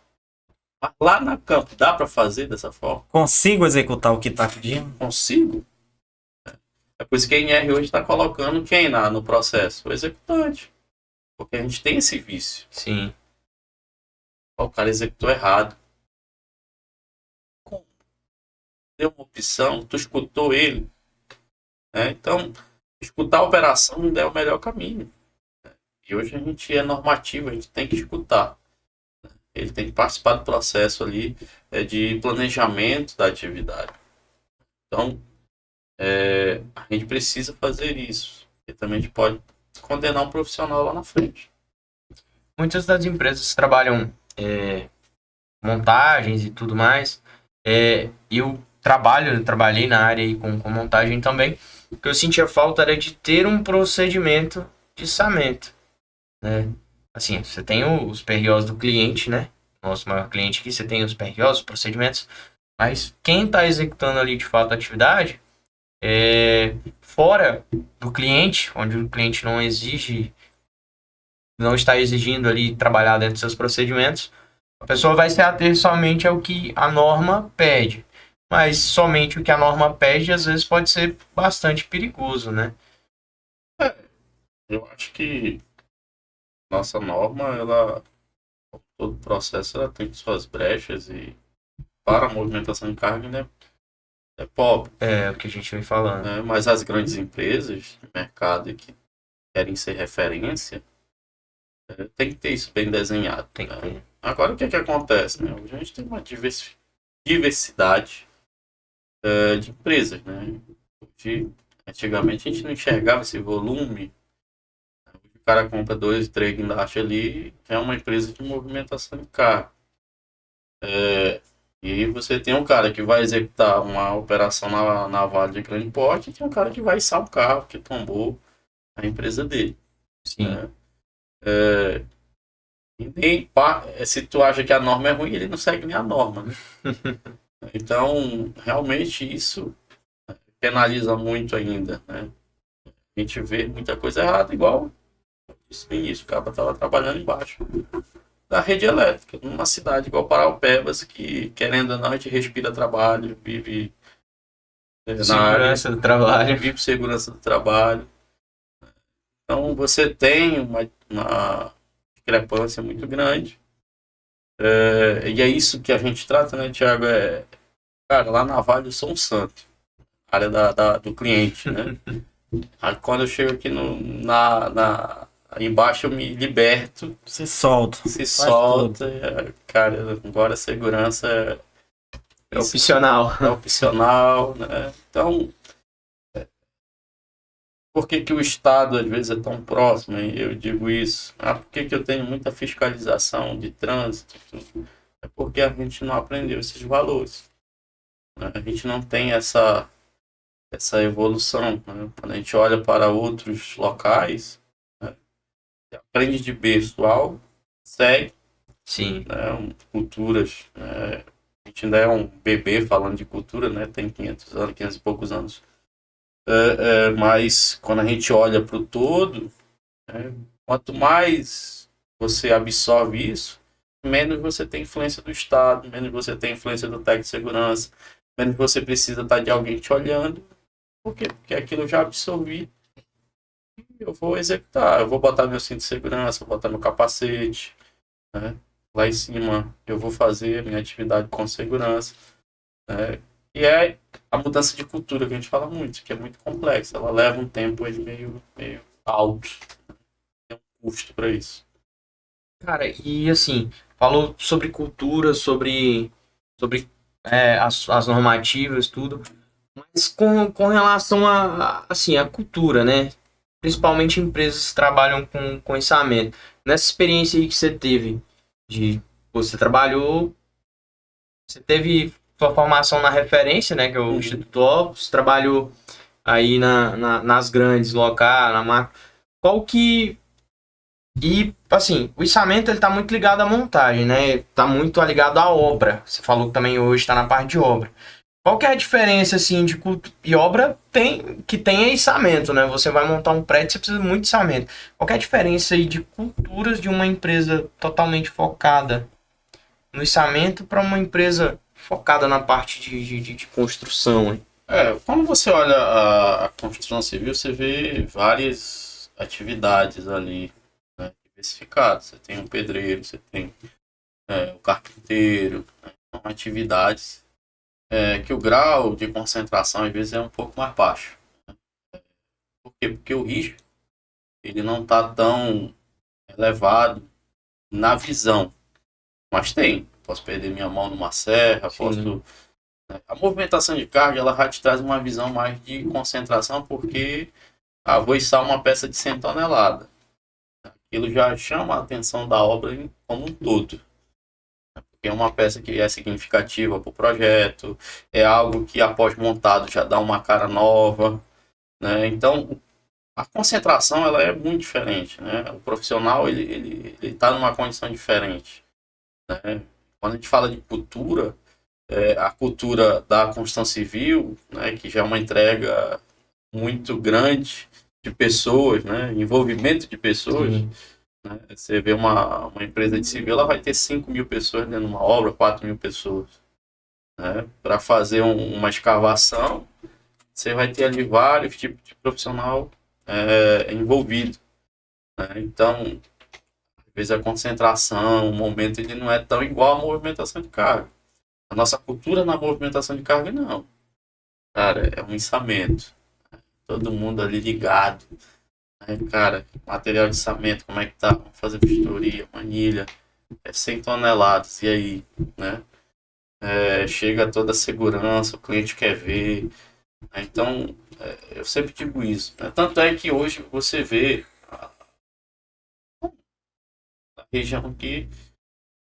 Mas lá na campo, dá para fazer dessa forma? Consigo executar o que tá pedindo? Consigo. É por isso que a NR hoje está colocando quem no processo? O executante. Porque a gente tem esse vício. Sim. O cara executou errado. Como? Deu uma opção, tu escutou ele. Né? Então, escutar a operação não é o melhor caminho. E hoje a gente é normativo, a gente tem que escutar. Ele tem que participar do processo ali de planejamento da atividade. Então, a gente precisa fazer isso. E também a gente pode condenar um profissional lá na frente. Muitas das empresas trabalham montagens e tudo mais. Eu trabalhei na área aí com montagem também. O que eu sentia falta era de ter um procedimento de içamento, né? Assim, você tem os PROs do cliente, né? Nosso maior cliente aqui, você tem os PROs, os procedimentos. Mas quem está executando ali de fato a atividade, fora do cliente, onde o cliente não está exigindo ali trabalhar dentro dos seus procedimentos, a pessoa vai se ater somente ao que a norma pede. Mas somente o que a norma pede, às vezes, pode ser bastante perigoso, né? Eu acho que nossa norma, ela, todo processo, ela tem suas brechas e para a movimentação de carga, né, é pobre. É o que a gente vem falando. Né? Mas as grandes empresas de mercado que querem ser referência, tem que ter isso bem desenhado. Tem que né? ter. Agora, o que acontece? Né? Hoje a gente tem uma diversidade de empresas. Né? Antigamente a gente não enxergava esse volume. O cara compra 2, 3 guindastes ali, é uma empresa de movimentação de carga. E você tem um cara que vai executar uma operação naval de grande porte e tem um cara que vai içar um carro que tombou a empresa dele. Sim. E nem se tu acha que a norma é ruim, ele não segue nem a norma. Né? Então, realmente isso penaliza muito ainda. Né? A gente vê muita coisa errada, igual eu disse no início, o cara estava trabalhando embaixo da rede elétrica, numa cidade igual Paraupebas, que, querendo ou não, a gente respira trabalho, vive na área, Segurança do trabalho. vive segurança do trabalho. Então, você tem uma discrepância muito grande. E é isso que a gente trata, né, Thiago? Cara, lá na Vale eu sou um santo. Área do cliente, né? Aí, quando eu chego aqui embaixo eu me liberto. Se solta. Se solta. Cara, agora a segurança É opcional. é opcional, né? Então, por que o Estado às vezes é tão próximo? Hein? Eu digo isso. Por que eu tenho muita fiscalização de trânsito? É porque a gente não aprendeu esses valores. Né? A gente não tem essa evolução. Né? Quando a gente olha para outros locais, né? Aprende de berço algo, segue. Sim. Né? Culturas. Né? A gente ainda é um bebê falando de cultura, né? Tem 500 e poucos anos. Mas quando a gente olha para o todo, quanto mais você absorve isso, menos você tem influência do Estado, menos você tem influência do técnico de segurança, menos você precisa estar de alguém te olhando. Por quê? Porque aquilo eu já absorvi. Eu vou executar, eu vou botar meu cinto de segurança, vou botar meu capacete, né? Lá em cima eu vou fazer a minha atividade com segurança. E é a mudança de cultura que a gente fala muito, que é muito complexa. Ela leva um tempo aí meio alto. Tem um custo para isso. Cara, e assim, falou sobre cultura, sobre as normativas, tudo. Mas com relação assim, a cultura, né? Principalmente empresas que trabalham com içamento. Nessa experiência aí que você teve, você trabalhou, você teve sua formação na referência, né? Que é o Instituto Opus, trabalhou aí nas grandes locais, na marca. Qual que. E, assim, o içamento ele tá muito ligado à montagem, né? Tá muito ligado à obra. Você falou que também hoje está na parte de obra. Qual que é a diferença, assim, de cultura? E obra tem é içamento, né? Você vai montar um prédio, você precisa muito de içamento. Qual que é a diferença aí de culturas de uma empresa totalmente focada no içamento para uma empresa focada na parte de construção, hein? Quando você olha a construção civil, você vê várias atividades ali, né, diversificadas. Você tem um pedreiro, você tem o carpinteiro, né, são atividades que o grau de concentração às vezes é um pouco mais baixo. Por quê? Porque o risco ele não está tão elevado na visão, mas tem. Posso perder minha mão numa serra, Sim. posso... A movimentação de carga ela já te traz uma visão mais de concentração, porque vou içar uma peça de 100 toneladas. Aquilo já chama a atenção da obra como um todo. Porque é uma peça que é significativa para o projeto, é algo que após montado já dá uma cara nova, né? Então, a concentração ela é muito diferente, né? O profissional ele está numa condição diferente, né? Quando a gente fala de cultura, a cultura da construção civil, né, que já é uma entrega muito grande de pessoas, né, envolvimento de pessoas, né, você vê uma empresa de civil, ela vai ter 5 mil pessoas dentro de uma obra, 4 mil pessoas, né, para fazer uma escavação, você vai ter ali vários tipos de profissional envolvido, né, então, às vezes a concentração, o momento, ele não é tão igual à movimentação de carga. A nossa cultura na movimentação de carga, não. Cara, é um içamento. Todo mundo ali ligado. Né? Cara, material de içamento, como é que tá? Vamos fazer vistoria, manilha. 100 toneladas. E aí? Né? Chega toda a segurança, o cliente quer ver. Né? Então, eu sempre digo isso. Né? Tanto é que hoje você vê a região que...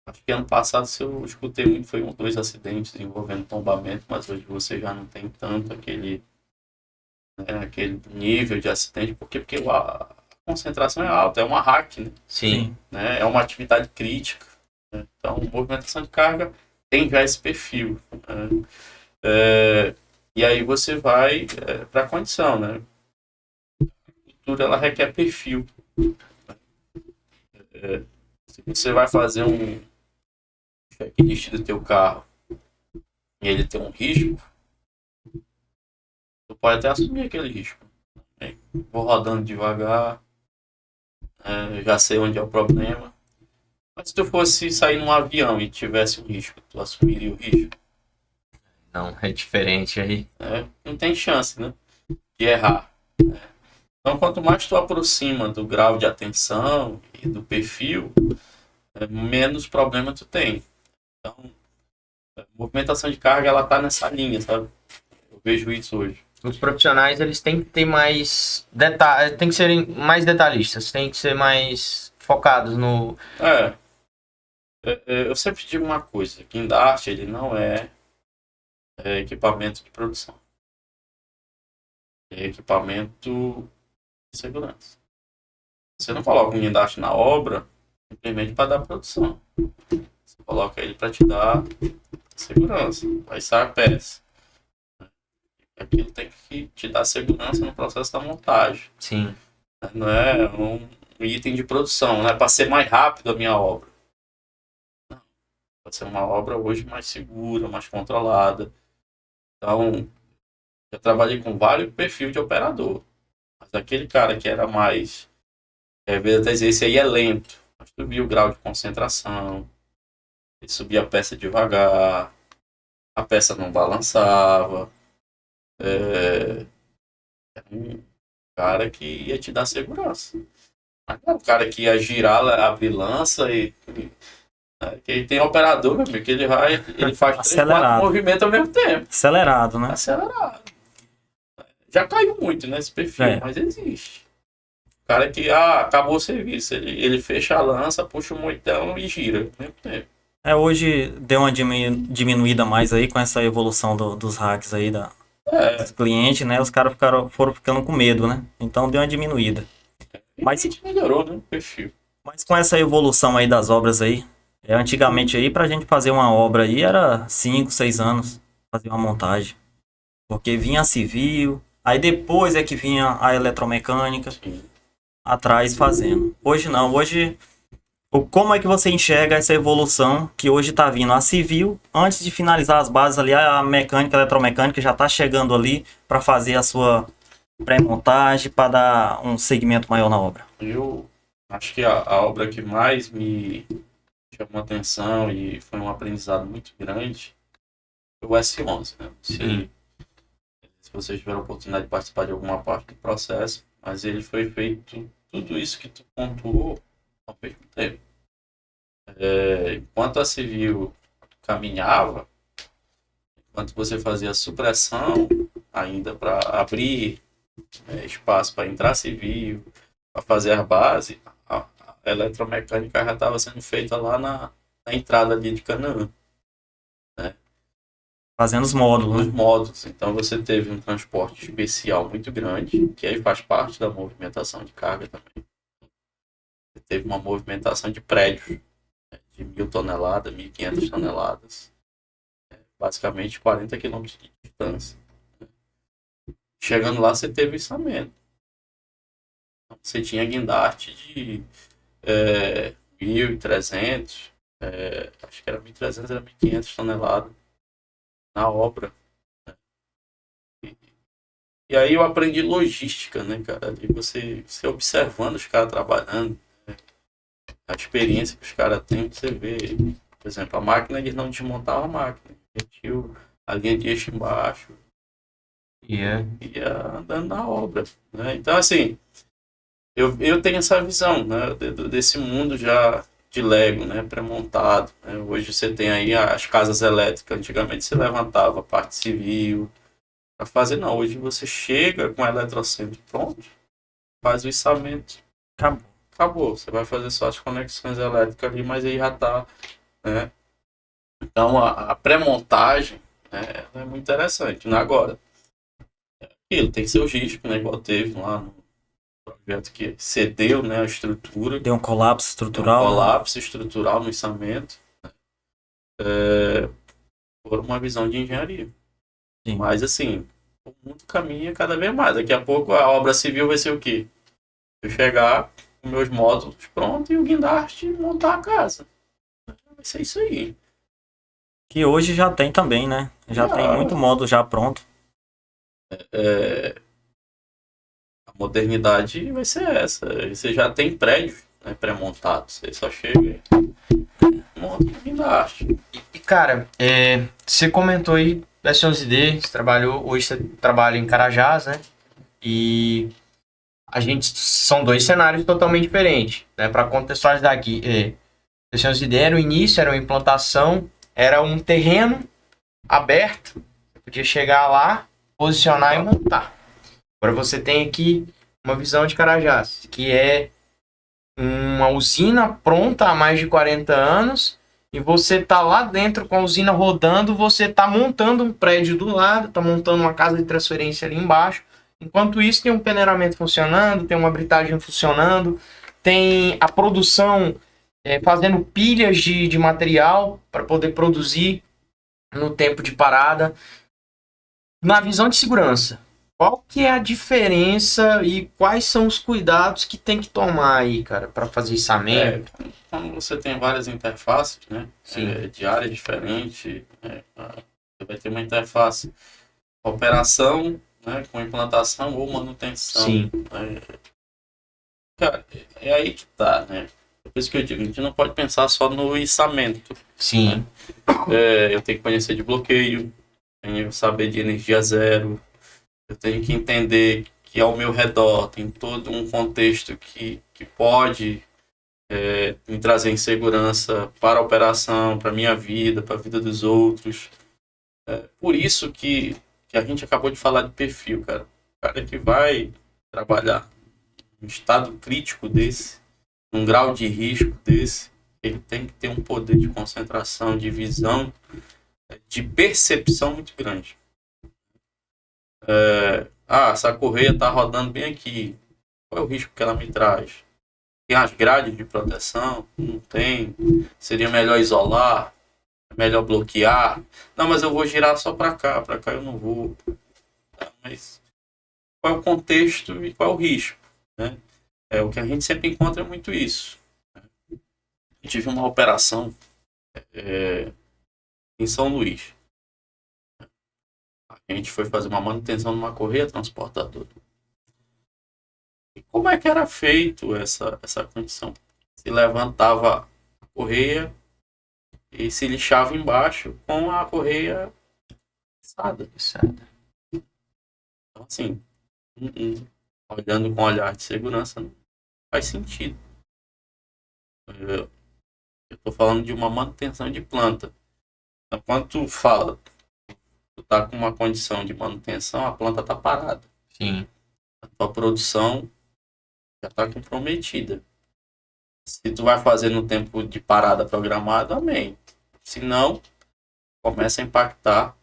Acho que ano passado, se eu escutei muito, foi 2 acidentes envolvendo tombamento, mas hoje você já não tem tanto aquele nível de acidente, porque a concentração é alta, é uma hack, né? Sim. Né? É uma atividade crítica. Né? Então, movimentação de carga tem já esse perfil. Né? E aí você vai para a condição, né? A cultura ela requer perfil. Se você vai fazer um checklist do teu carro e ele tem um risco, tu pode até assumir aquele risco. Né? Vou rodando devagar, já sei onde é o problema. Mas se tu fosse sair num avião e tivesse um risco, tu assumiria o risco? Não, é diferente aí. Não tem chance, né, de errar. Né? Então, quanto mais tu aproxima do grau de atenção e do perfil, menos problema tu tem. Então, a movimentação de carga, ela tá nessa linha, sabe? Eu vejo isso hoje. Os profissionais, eles têm que ter mais detalhes, têm que serem mais detalhistas, têm que ser mais focados no... Eu sempre digo uma coisa, guindaste, ele não é equipamento de produção. É equipamento de segurança. Você não coloca um guindaste na obra simplesmente para dar produção. Você coloca ele para te dar segurança, vai sair a peça. Aquilo tem que te dar segurança no processo da montagem. Sim. Não é um item de produção, não é para ser mais rápido a minha obra. Não. Pode ser uma obra hoje mais segura, mais controlada. Então, eu trabalhei com vários perfis de operador. Mas aquele cara que era mais... às vezes até dizer, esse aí é lento. Mas tu via o grau de concentração. Ele subia a peça devagar. A peça não balançava. Era um cara que ia te dar segurança. Mas não é o cara que ia girar, abrir lança que tem operador, meu amigo, que ele faz 3, 4 movimentos ao mesmo tempo. Acelerado, né? Acelerado. Já caiu muito nesse perfil, mas existe. O cara que, acabou o serviço, ele fecha a lança, puxa o moitão e gira ao mesmo tempo. Hoje deu uma diminuída mais aí com essa evolução dos hacks aí dos clientes, né? Os caras foram ficando com medo, né? Então deu uma diminuída. Mas melhorou, né? O perfil. Mas com essa evolução aí das obras aí, antigamente aí pra gente fazer uma obra aí era 5, 6 anos fazer uma montagem. Porque vinha a civil, aí depois é que vinha a eletromecânica atrás fazendo. Hoje não, hoje como é que você enxerga essa evolução que hoje tá vindo a civil, antes de finalizar as bases ali, a mecânica, a eletromecânica já tá chegando ali para fazer a sua pré-montagem, para dar um segmento maior na obra? Eu acho que a obra que mais me chamou a atenção e foi um aprendizado muito grande foi o S11, né? Se vocês tiveram a oportunidade de participar de alguma parte do processo, mas ele foi feito tudo isso que tu pontuou ao mesmo tempo. Enquanto a civil caminhava, enquanto você fazia a supressão ainda para abrir espaço para entrar civil, para fazer a base, a eletromecânica já estava sendo feita lá na entrada ali de Canaã. Né? Fazendo os módulos. Os módulos. Então você teve um transporte especial muito grande, que aí faz parte da movimentação de carga também. Você teve uma movimentação de prédios, de 1.000 toneladas, 1.500 toneladas. Basicamente 40 km de distância. Chegando lá, você teve içamento. Você tinha guindaste de 1.300, acho que era 1.300, era 1.500 toneladas na obra. E aí eu aprendi logística, né, cara? E você observando os caras trabalhando, a experiência que os caras têm, você vê, por exemplo, a máquina, eles não desmontavam a máquina, metiam a linha de eixo embaixo, ia andando na obra, né? Então, assim, eu tenho essa visão, né, desse mundo já de Lego, né, pré-montado, né? Hoje você tem aí as casas elétricas, antigamente você levantava a parte civil para fazer, não, hoje você chega com o eletrocentro pronto, faz o içamento, acabou, você vai fazer só as conexões elétricas ali, mas aí já tá, né? Então a pré-montagem, né, é muito interessante, né? Agora, ele tem seu risco, né, igual teve lá no projeto que cedeu, né, a estrutura. Deu um colapso estrutural. Estrutural no içamento. Né? Por uma visão de engenharia. Sim. Mas assim, o mundo caminha cada vez mais. Daqui a pouco a obra civil vai ser o quê? Eu chegar com meus módulos prontos e o guindaste montar a casa. Vai ser isso aí. Que hoje já tem também, né? Já tem muito módulo já pronto. A modernidade vai ser essa. Você já tem prédio, né, pré-montado. Você só chega e monta o guindaste. E cara, você comentou aí S11D, hoje você trabalha em Carajás, né? E são dois cenários totalmente diferentes, né? Para contextualizar aqui, S11D era o início, era uma implantação, era um terreno aberto, você podia chegar lá, posicionar e montar. Agora você tem aqui uma visão de Carajás, que é uma usina pronta há mais de 40 anos, e você tá lá dentro com a usina rodando, você tá montando um prédio do lado, tá montando uma casa de transferência ali embaixo. Enquanto isso, tem um peneiramento funcionando, tem uma britagem funcionando, tem a produção fazendo pilhas de material para poder produzir no tempo de parada. Na visão de segurança, qual que é a diferença e quais são os cuidados que tem que tomar aí, cara, para fazer içamento? Quando você tem várias interfaces, né, de áreas diferentes, você vai ter uma interface operação, né, com implantação ou manutenção. Sim. Cara, é aí que tá, né? Por isso que eu digo, a gente não pode pensar só no içamento. Sim. Né? Eu tenho que conhecer de bloqueio, tenho que saber de energia zero, eu tenho que entender que ao meu redor tem todo um contexto que pode me trazer insegurança para a operação, para a minha vida, para a vida dos outros. Por isso que a gente acabou de falar de perfil, cara. O cara que vai trabalhar num estado crítico desse, num grau de risco desse, ele tem que ter um poder de concentração, de visão, de percepção muito grande. Essa correia está rodando bem aqui. Qual é o risco que ela me traz? Tem as grades de proteção? Não tem. Seria melhor isolar? É melhor bloquear? Não, mas eu vou girar só para cá eu não vou. Mas qual é o contexto e qual é o risco? Né? O que a gente sempre encontra é muito isso. Eu tive uma operação em São Luís. A gente foi fazer uma manutenção numa correia transportadora. E como é que era feito essa condição? Se levantava a correia e se lixava embaixo com a correia içada. Então, assim, olhando com olhar de segurança, não faz sentido. Eu estou falando de uma manutenção de planta. Então, quando tu fala, tu tá com uma condição de manutenção, a planta tá parada. Sim. A tua produção já tá comprometida. Se tu vai fazer no tempo de parada programado, amém. Se não, começa a impactar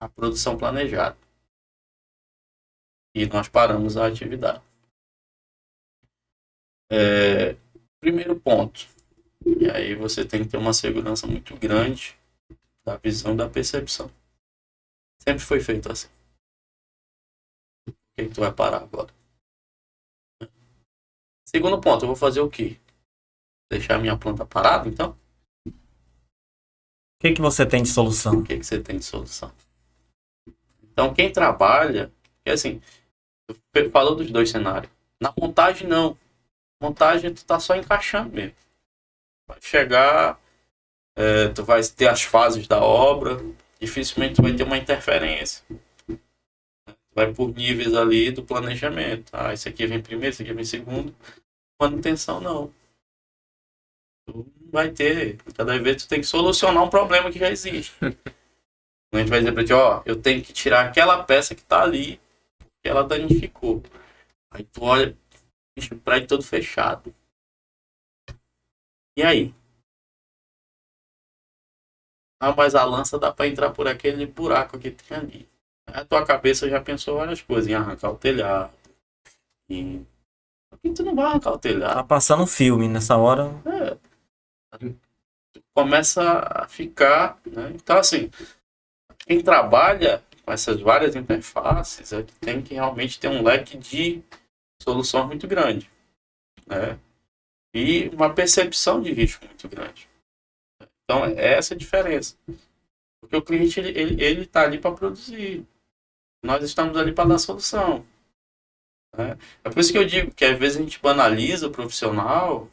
a produção planejada. E nós paramos a atividade. Primeiro ponto. E aí você tem que ter uma segurança muito grande da visão e da percepção. Sempre foi feito assim. Por que tu vai parar agora? Segundo ponto, eu vou fazer o quê? Deixar a minha planta parada, então? O que você tem de solução? O que você tem de solução? Então, quem trabalha... Porque assim, eu falo dos dois cenários. Na montagem, não. Montagem, tu tá só encaixando mesmo. Vai chegar... tu vai ter as fases da obra. Dificilmente tu vai ter uma interferência. Vai por níveis ali do planejamento. Esse aqui vem primeiro, esse aqui vem segundo. Manutenção, não. Tu vai ter... Cada vez tu tem que solucionar um problema que já existe. A gente vai dizer pra ti, eu tenho que tirar aquela peça que tá ali, porque ela danificou. Aí tu olha, o prédio todo fechado. E aí? Mas a lança dá pra entrar por aquele buraco que tem ali. A tua cabeça já pensou várias coisas, em arrancar o telhado. Por que tu não vai arrancar o telhado? Tá passando um filme nessa hora. Começa a ficar, né? Então, assim, quem trabalha com essas várias interfaces tem que realmente ter um leque de soluções muito grande, né? E uma percepção de risco muito grande. Então, é essa a diferença. Porque o cliente, ele tá ali para produzir. Nós estamos ali para dar solução. Né? É por isso que eu digo que às vezes a gente banaliza o profissional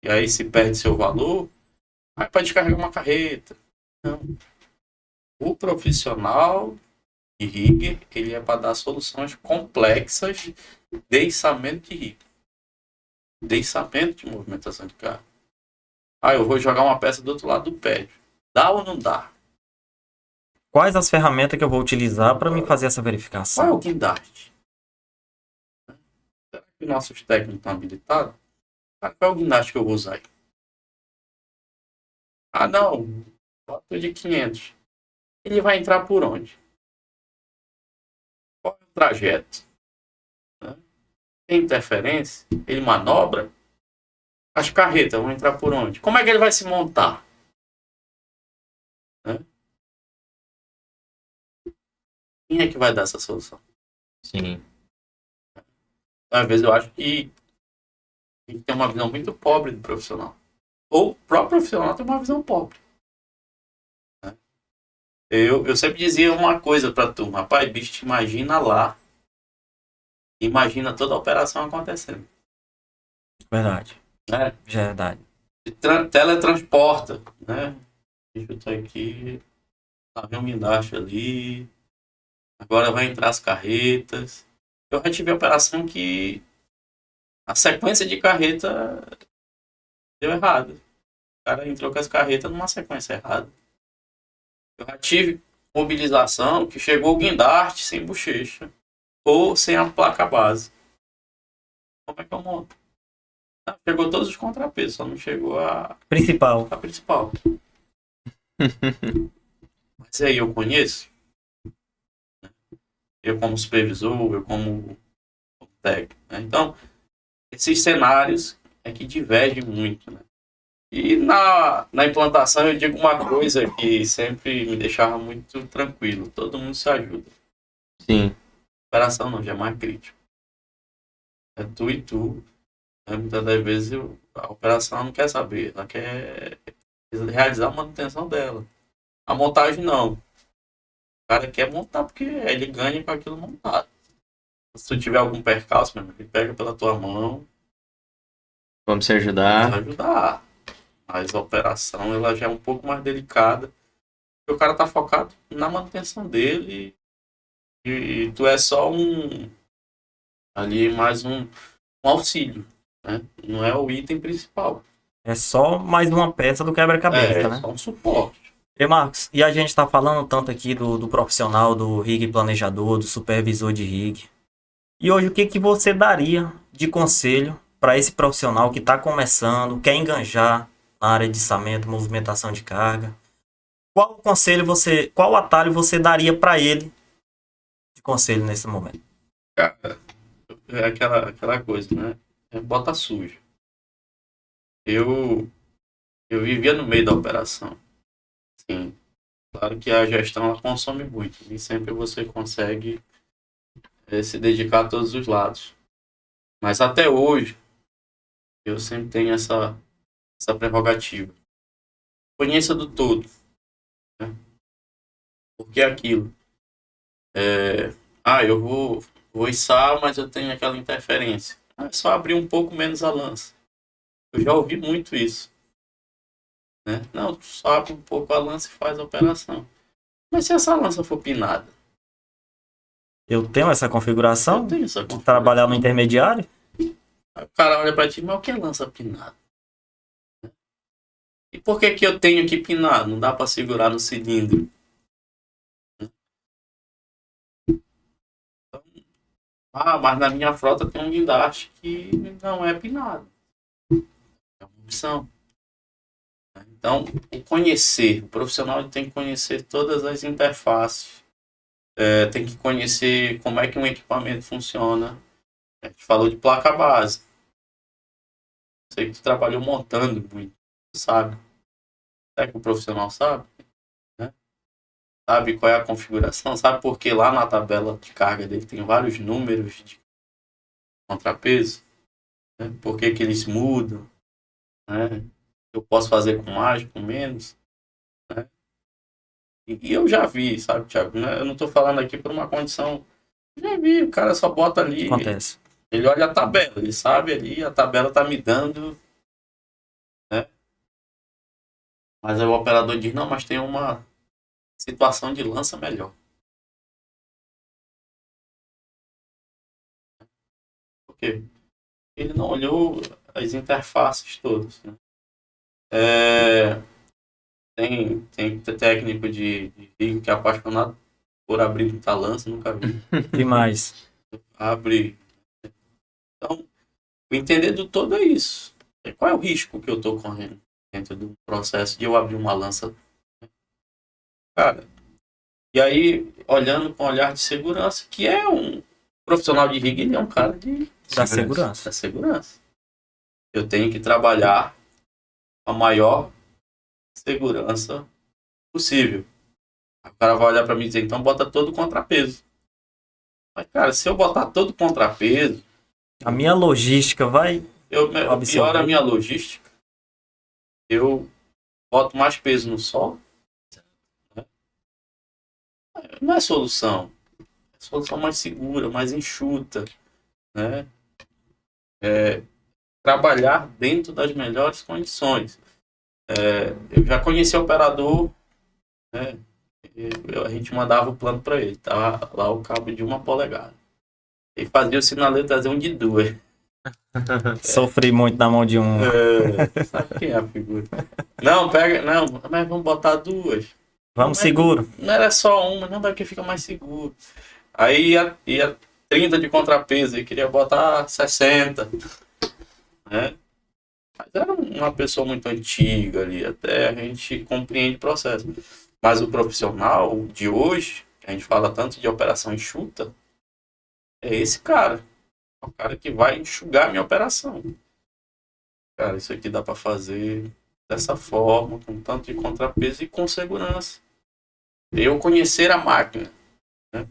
e aí se perde seu valor. Para descarregar uma carreta. Não. O profissional de rigger, ele é para dar soluções complexas de içamento de rigger. De içamento de movimentação de carro. Eu vou jogar uma peça do outro lado do prédio. Dá ou não dá? Quais as ferramentas que eu vou utilizar para me fazer essa verificação? Qual é o guindaste? Será que nossos técnicos estão habilitados? Qual é o guindaste que eu vou usar aí? Não. Bota de 500. Ele vai entrar por onde? Qual é o trajeto? Tem interferência? Ele manobra? As carretas vão entrar por onde? Como é que ele vai se montar? Quem é que vai dar essa solução? Sim. Às vezes eu acho que a gente tem uma visão muito pobre do profissional. Ou o próprio profissional tem uma visão pobre. Eu sempre dizia uma coisa pra turma. Rapaz, bicho, te imagina lá. Imagina toda a operação acontecendo. Verdade. Né? Verdade. Teletransporta, né? Deixa eu estar aqui. Tá vendo um guindaste ali. Agora vai entrar as carretas. Eu já tive operação que a sequência de carreta deu errado. O cara entrou com as carretas numa sequência errada. Eu já tive mobilização que chegou o guindaste sem bochecha ou sem a placa base. Como é que eu monto? Chegou todos os contrapesos, só não chegou Principal. a principal. Mas aí eu conheço. Eu como supervisor, eu como técnico. Né? Então, esses cenários é que divergem muito. Né? E na implantação eu digo uma coisa que sempre me deixava muito tranquilo. Todo mundo se ajuda. Sim. Operação não, já é mais crítico. É tu e tu. Né? Muitas das vezes a operação não quer saber. Ela quer realizar a manutenção dela. A montagem não. O cara quer montar porque ele ganha com aquilo montado. Se tu tiver algum percalço, meu amigo, ele pega pela tua mão. Vamos se ajudar. Vai ajudar. Mas a operação ela já é um pouco mais delicada. Porque o cara tá focado na manutenção dele. E tu é só ali mais um auxílio. Né? Não é o item principal. É só mais uma peça do quebra-cabeça, né? Só um suporte. E Marcos, e a gente tá falando tanto aqui do profissional, do rig planejador, do supervisor de rig. E hoje o que você daria de conselho para esse profissional que está começando, quer enganjar na área de içamento, movimentação de carga? Qual atalho você daria para ele de conselho nesse momento? Cara, é aquela coisa, né? É bota suja. Eu vivia no meio da operação. Sim. Claro que a gestão ela consome muito. Nem sempre você consegue se dedicar a todos os lados. Mas até hoje, eu sempre tenho essa prerrogativa. Conheça do todo. Né? Porque é aquilo. Eu vou içar, mas eu tenho aquela interferência. É só abrir um pouco menos a lança. Eu já ouvi muito isso. Né? Não, tu só abre um pouco a lança e faz a operação. Mas se essa lança for pinada? Eu tenho essa configuração Eu tenho essa de trabalhar no intermediário? Aí o cara olha pra ti, mas o que é lança pinada? E por que eu tenho que pinar? Não dá pra segurar no cilindro. Mas na minha frota tem um guindaste que não é pinado. É uma opção. Então, o profissional tem que conhecer todas as interfaces. Tem que conhecer como é que um equipamento funciona. A gente falou de placa base. Sei que tu trabalhou montando muito. Tu sabe. Será que o profissional sabe? Né? Sabe qual é a configuração? Sabe por que lá na tabela de carga dele tem vários números de contrapeso? Né? Por que eles mudam? Né? Eu posso fazer com mais, com menos? Né? E eu já vi, sabe, Thiago? Né? Eu não estou falando aqui por uma condição. Já vi, o cara só bota ali. Acontece. Ele olha a tabela, ele sabe ali, a tabela tá me dando. Né? Mas aí o operador diz, não, mas tem uma situação de lança melhor. Por quê? Ele não olhou as interfaces todas. Né? Tem técnico de rig que é apaixonado por abrir muita lança, nunca vi. Demais. Abre. Então, o entender do todo é isso. Qual é o risco que eu estou correndo dentro do processo de eu abrir uma lança? Cara, e aí, olhando com um olhar de segurança, que é um profissional de rig, ele é um cara Da segurança. da segurança. Eu tenho que trabalhar a maior segurança possível. O cara vai olhar para mim e dizer, então bota todo o contrapeso. Mas, cara, se eu botar todo o contrapeso, a minha logística vai pior a minha logística. Eu boto mais peso no solo. Né? Não é solução. É solução mais segura, mais enxuta. Né? Trabalhar dentro das melhores condições. Eu já conheci o operador, né? A gente mandava o plano para ele, tava lá o cabo de 1 polegada. Ele fazia o sinaleiro trazer um de duas. Sofri muito na mão de um. Sabe quem é a figura? Não, pega. Não, mas vamos botar duas. Vamos seguro. Não era só uma, não, porque fica mais seguro. Aí ia 30 de contrapeso, ele queria botar 60. Né? Mas era uma pessoa muito antiga ali, até a gente compreende o processo. Mas o profissional de hoje, que a gente fala tanto de operação enxuta, é esse cara. É o cara que vai enxugar a minha operação. Cara, isso aqui dá para fazer dessa forma, com tanto de contrapeso e com segurança. Eu conhecer a máquina. Né?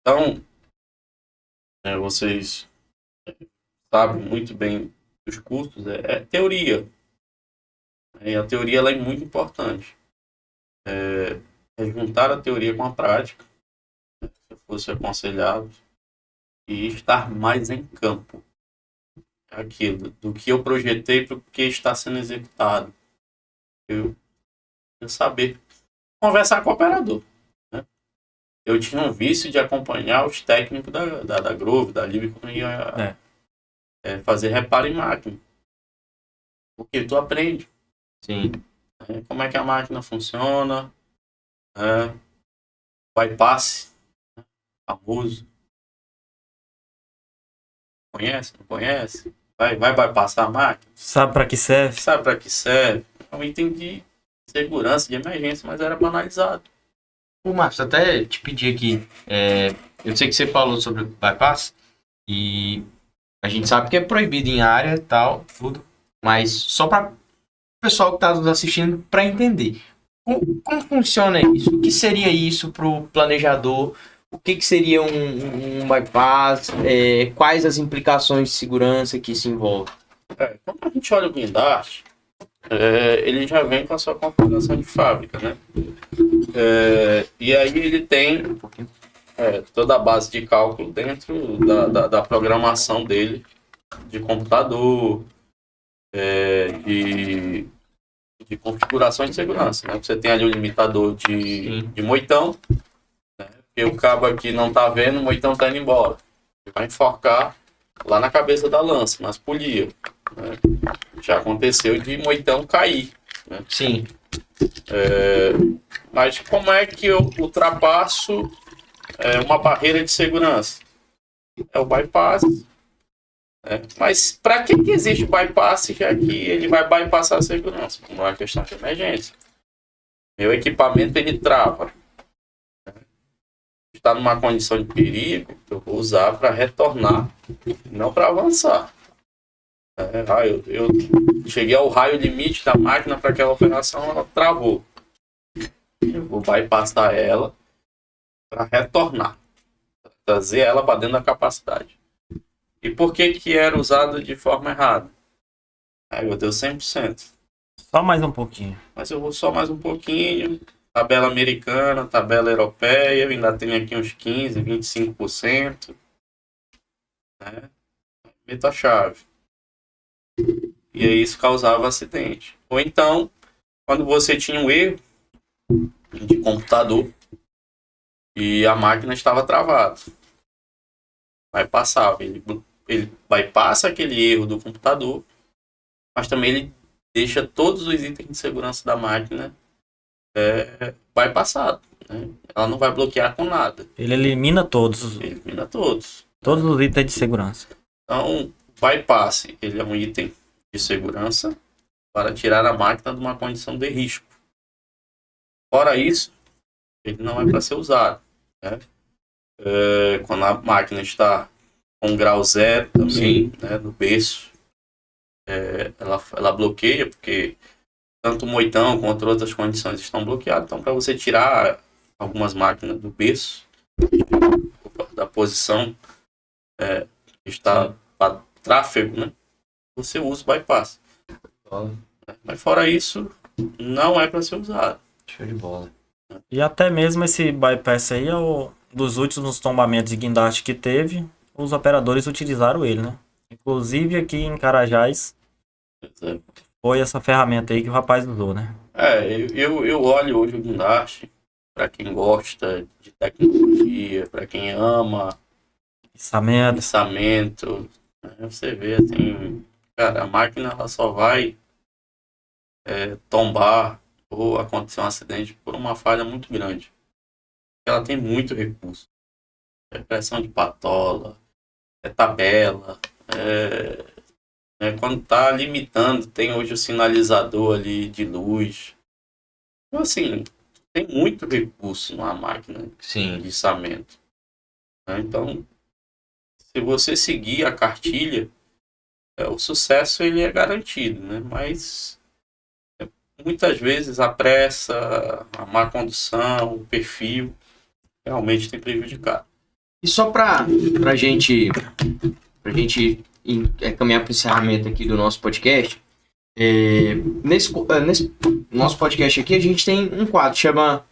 Então, vocês sabem muito bem dos custos, é teoria. E a teoria ela é muito importante. É juntar a teoria com a prática, né, se eu fosse aconselhado, e estar mais em campo. Aquilo, do que eu projetei para o que está sendo executado. Eu saber conversar com o operador. Né? Eu tinha um vício de acompanhar os técnicos da Grove, da Libre, quando ia fazer reparo em máquina. Porque tu aprende. Sim. Como é que a máquina funciona. Bypass. Famoso. Conhece? Não conhece? Vai bypassar a máquina? Sabe pra que serve? Sabe para que serve? É um item de segurança, de emergência, mas era banalizado. Ô, Marcos, até te pedi aqui, eu sei que você falou sobre o bypass, e a gente sabe que é proibido em área e tal, tudo, mas só para o pessoal que está nos assistindo para entender. Como funciona isso? O que seria isso para o planejador? O que seria um bypass? Quais as implicações de segurança que isso envolve? Quando a gente olha o guindaste, ele já vem com a sua configuração de fábrica, né? E aí ele tem toda a base de cálculo dentro da programação dele, de computador, de configuração de segurança. Né? Você tem ali o limitador de moitão, né? Porque o cabo aqui não está vendo, o moitão está indo embora. Ele vai enforcar lá na cabeça da lança, nas polias. Né? Já aconteceu de moitão cair. Né? Sim. Mas como é que eu ultrapasso uma barreira de segurança? É o bypass. Mas para que existe o bypass, já que ele vai bypassar a segurança? Como é uma questão de emergência. Meu equipamento ele trava. Está numa condição de perigo, eu vou usar para retornar, não para avançar. Eu cheguei ao raio limite da máquina para aquela operação, ela travou. Eu vou bypassar ela para retornar, pra trazer ela para dentro da capacidade. E por que era usado de forma errada? Eu dei 100%. Só mais um pouquinho. Mas eu vou só mais um pouquinho. Tabela americana, tabela europeia, eu ainda tenho aqui uns 15%, 25%. Né? Meto a chave. E aí isso causava acidente. Ou então, quando você tinha um erro de computador e a máquina estava travada. Ele bypassa aquele erro do computador, mas também ele deixa todos os itens de segurança da máquina bypassado. Né? Ela não vai bloquear com nada. Ele elimina todos. Ele elimina todos. Todos os itens de segurança. Então, bypass, ele é um item de segurança para tirar a máquina de uma condição de risco. Fora isso, ele não é para ser usado. Né? Quando a máquina está com grau zero também, né, no berço, ela bloqueia, porque tanto o moitão quanto outras condições estão bloqueadas. Então, para você tirar algumas máquinas do berço, da posição que está para tráfego, né, você usa o bypass. Mas fora isso, não é para ser usado. Show de bola. E até mesmo esse bypass aí é dos últimos tombamentos de guindaste que teve, os operadores utilizaram ele, né? Inclusive aqui em Carajás, foi essa ferramenta aí que o rapaz usou, né? Eu olho hoje o guindaste para quem gosta de tecnologia, para quem ama içamento, né? Você vê assim, cara, a máquina ela só vai tombar ou acontecer um acidente por uma falha muito grande. Ela tem muito recurso. É pressão de patola, é tabela, quando está limitando, tem hoje o sinalizador ali de luz. Então, assim, tem muito recurso na máquina Sim. de içamento. Né? Então, se você seguir a cartilha, o sucesso ele é garantido, né? Mas muitas vezes a pressa, a má condução, o perfil realmente tem prejudicado. E só pra gente caminhar para o encerramento aqui do nosso podcast, nesse nosso podcast aqui a gente tem um quadro que chama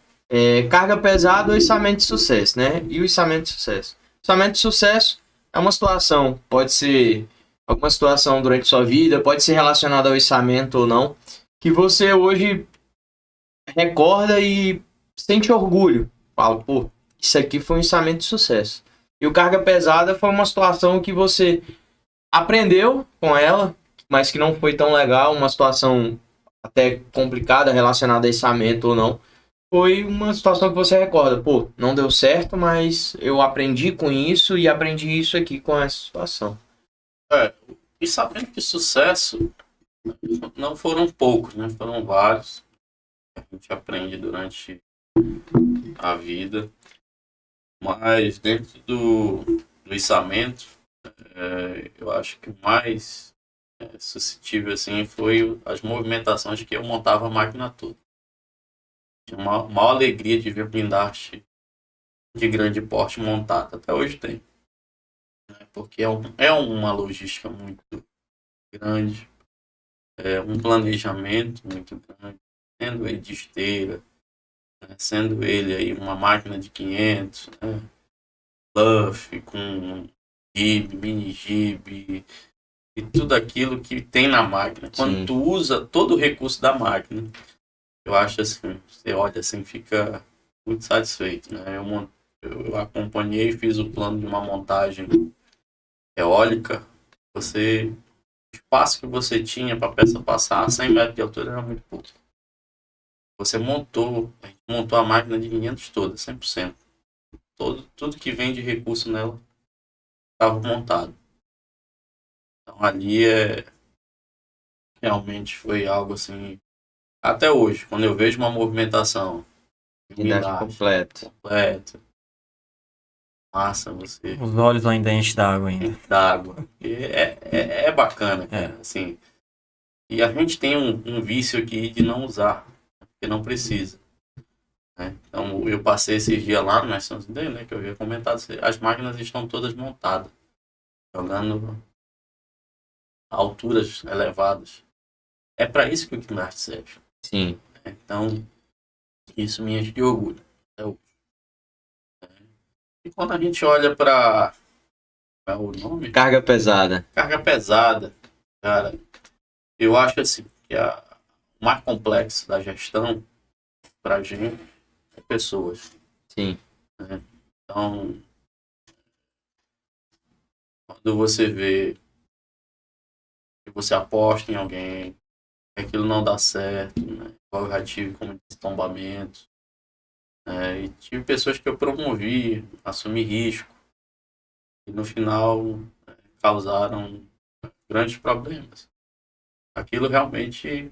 Carga Pesada ou Içamento de Sucesso, né? E o içamento de sucesso. Içamento de sucesso é uma situação, pode ser alguma situação durante sua vida, pode ser relacionada ao içamento ou não, que você hoje recorda e sente orgulho. Fala, pô, isso aqui foi um içamento de sucesso. E o carga pesada foi uma situação que você aprendeu com ela, mas que não foi tão legal, uma situação até complicada relacionada a içamento ou não. Foi uma situação que você recorda, pô, não deu certo, mas eu aprendi com isso e aprendi isso aqui com essa situação. Içamento de sucesso não foram poucos, né? Foram vários. A gente aprende durante a vida. Mas dentro do içamento, eu acho que o mais suscetível assim, foi as movimentações que eu montava a máquina toda. Tinha uma maior alegria de ver blindagem de grande porte montada. Até hoje tem. Né? Porque é uma logística muito grande, um planejamento muito grande, sendo ele de esteira, né? Sendo ele aí uma máquina de 500, né? Buff, com jib, mini jib e tudo aquilo que tem na máquina. Quando tu usa todo o recurso da máquina, eu acho assim, você olha assim, fica muito satisfeito, né? Eu acompanhei e fiz o plano de uma montagem eólica. O espaço que você tinha para a peça passar a 100 metros de altura era muito pouco. Você montou a máquina de 500 toda, 100%. Tudo que vem de recurso nela estava montado. Então ali realmente foi algo assim. Até hoje, quando eu vejo uma movimentação completa, massa, você. Os olhos ainda enchem d'água ainda. D'água. É bacana, cara. Assim. E a gente tem um vício aqui de não usar, porque não precisa. Né? Então eu passei esses dias lá no Nations Day, né, que eu havia comentado, as máquinas estão todas montadas, jogando a alturas elevadas. É para isso que o guindaste serve. Sim. Então, isso me enche de orgulho. E quando a gente olha para o nome? Carga pesada. Carga pesada, cara, eu acho assim, que o mais complexo da gestão para a gente é pessoas. Sim. Né? Então, quando você vê que você aposta em alguém, que aquilo não dá certo, né? Eu já tive como tombamentos, e tive pessoas que eu promovi, assumi risco, e no final causaram grandes problemas. Aquilo realmente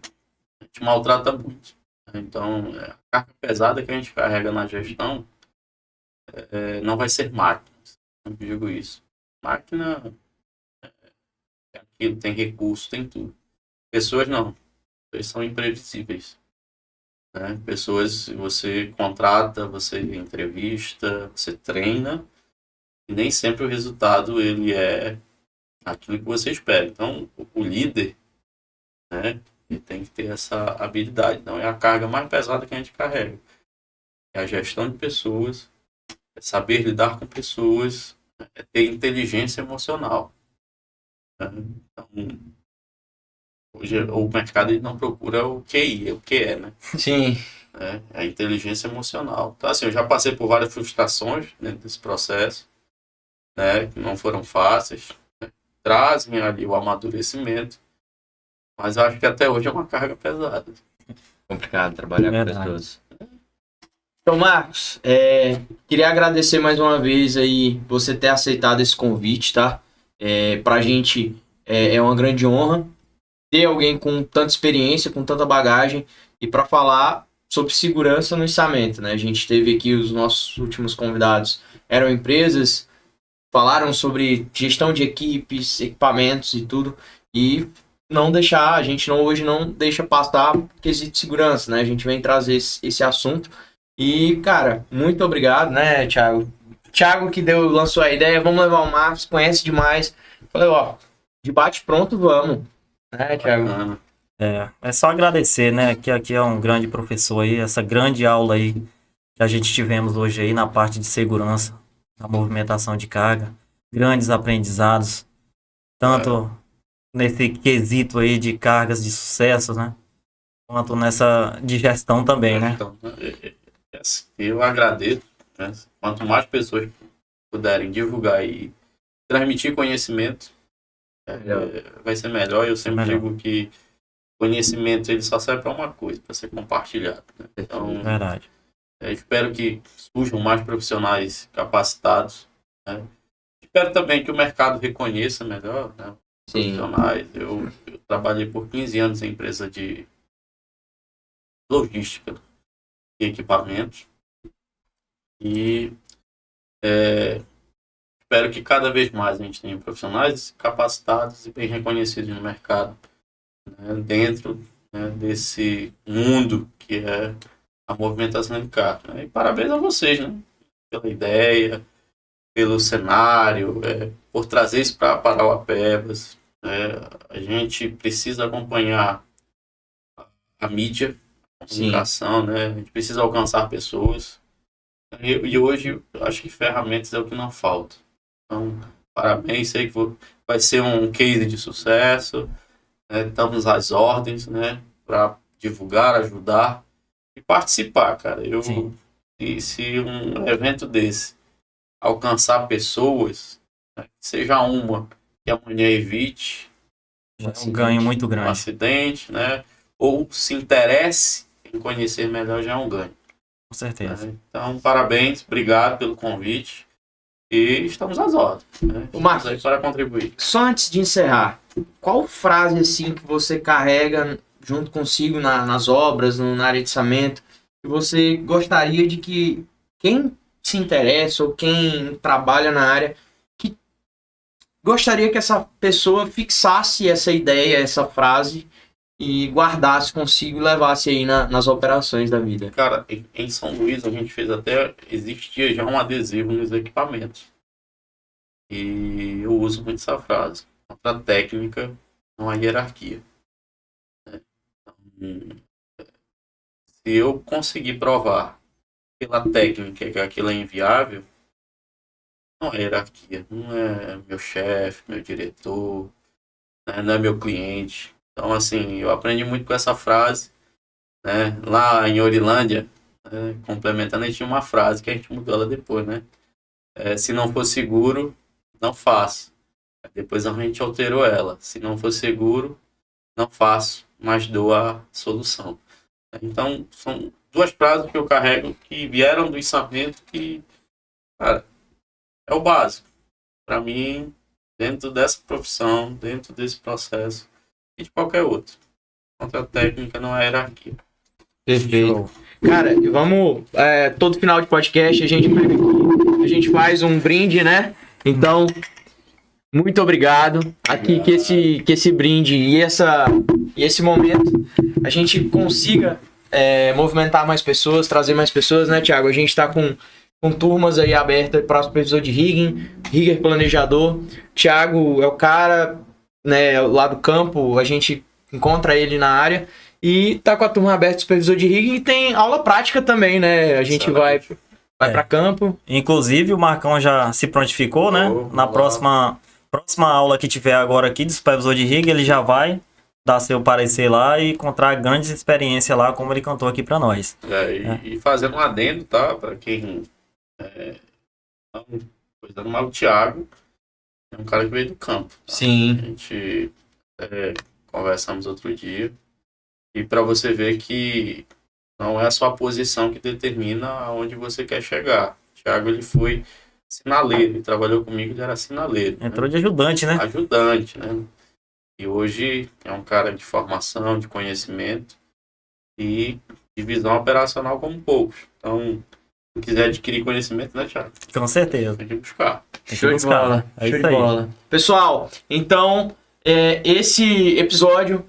te maltrata muito. Então, a carga pesada que a gente carrega na gestão não vai ser máquina. Eu digo isso. Máquina é aquilo, tem recurso, tem tudo. Pessoas não. Pessoas são imprevisíveis. Né? Pessoas você contrata, você entrevista, você treina, e nem sempre o resultado ele é aquilo que você espera. Então, o líder, né, ele tem que ter essa habilidade. Então, é a carga mais pesada que a gente carrega. É a gestão de pessoas, é saber lidar com pessoas, é ter inteligência emocional. Né? Então, hoje o mercado ele não procura o QI, é o que é, né? Sim. É a inteligência emocional. Então, assim, eu já passei por várias frustrações dentro desse processo. né, que não foram fáceis, né, trazem ali o amadurecimento, mas eu acho que até hoje é uma carga pesada. Complicado trabalhar com Verdade. pessoas. Então, Marcos, queria agradecer mais uma vez aí você ter aceitado esse convite, tá? Pra gente é uma grande honra ter alguém com tanta experiência, com tanta bagagem e para falar sobre segurança no içamento, né? A gente teve aqui os nossos últimos convidados, eram empresas, falaram sobre gestão de equipes, equipamentos e tudo, e não deixar, a gente hoje não deixa passar o quesito de segurança, né? A gente vem trazer esse assunto. E, cara, muito obrigado, né, Thiago? Thiago que lançou a ideia, vamos levar o Marcos, conhece demais. Falei, ó, de bate pronto, vamos. Né, Thiago? Bacana. É só agradecer, né? Que aqui é um grande professor aí, essa grande aula aí que a gente tivemos hoje aí na parte de segurança, na movimentação de carga. Grandes aprendizados, tanto nesse quesito aí de cargas de sucesso, né? Quanto nessa de gestão também, né? Então, eu agradeço, né? Quanto mais pessoas puderem divulgar e transmitir conhecimento, vai ser melhor. Eu sempre Melhor. digo que conhecimento ele só serve para uma coisa, para ser compartilhado, né? Então, Verdade. espero que surjam mais profissionais capacitados, né? Espero também que o mercado reconheça melhor, né, Sim. profissionais. Eu trabalhei por 15 anos em empresa de logística e equipamentos e espero que cada vez mais a gente tenha profissionais capacitados e bem reconhecidos no mercado, né, dentro, né, desse mundo que é a movimentação de carga, né? E parabéns a vocês, né, pela ideia, pelo cenário, por trazer isso para Parauapebas. A gente precisa acompanhar a mídia, a comunicação, né? A gente precisa alcançar pessoas. E hoje, eu acho que ferramentas é o que não falta. Então, parabéns, sei que vai ser um case de sucesso. Né? Estamos às ordens, né? Para divulgar, ajudar e participar, cara. Se um evento desse alcançar pessoas, né, seja uma que amanhã evite Um ganho muito um grande. acidente, né, ou se interesse em conhecer melhor, já é um ganho. Com certeza. Né? Então, parabéns, obrigado pelo convite e estamos às ordens. Né? O Marcos, Estamos aí para contribuir. só antes de encerrar, qual frase assim que você carrega junto consigo nas obras, na área de içamento, que você gostaria de que quem se interessa ou quem trabalha na área, que gostaria que essa pessoa fixasse essa ideia, essa frase e guardasse consigo e levasse aí nas operações da vida? Cara, em São Luís a gente fez existia já um adesivo nos equipamentos. E eu uso muito essa frase. Contra a técnica, não há hierarquia. Então, se eu conseguir provar pela técnica que aquilo é inviável, não é hierarquia. Não é meu chefe, meu diretor, né? Não é meu cliente. Então, assim, eu aprendi muito com essa frase. Né? Lá em Orilândia, né? Complementando, a gente tinha uma frase que a gente mudou ela depois, né? Se não for seguro, não faço. Depois a gente alterou ela. Se não for seguro, não faço, mas dou a solução. Então, são duas frases que eu carrego que vieram do içamento que, cara, é o básico. Para mim, dentro dessa profissão, dentro desse processo e de qualquer outro. Contra a técnica não há hierarquia. Perfeito. Cara, e vamos. Todo final de podcast a gente faz um brinde, né? Então, muito obrigado. Aqui que esse brinde e esse momento a gente consiga movimentar mais pessoas, trazer mais pessoas, né, Thiago? A gente está com turmas aí abertas para supervisor de rigging, rigger planejador. Thiago é o cara, né, lá do campo, a gente encontra ele na área. E tá com a turma aberta, supervisor de rigging, e tem aula prática também, né? A gente vai para campo. Inclusive, o Marcão já se prontificou, né? Na próxima aula que tiver agora aqui de supervisor de rigging, ele já vai dar seu parecer lá e encontrar grandes experiências lá, como ele cantou aqui para nós. E fazendo um adendo, tá? Para quem não coisas. Mas o Thiago é um cara que veio do campo. Tá? Sim. A gente conversamos outro dia. E para você ver que não é a sua posição que determina aonde você quer chegar. O Thiago, ele foi sinaleiro. Ele trabalhou comigo, ele era sinaleiro. Entrou de ajudante, né? Ajudante, né? E hoje é um cara de formação, de conhecimento e de visão operacional como poucos. Então, se quiser adquirir conhecimento, né, Thiago? Com certeza. Tem que buscar. Show de bola. É Show isso de aí. bola. Pessoal, então, esse episódio,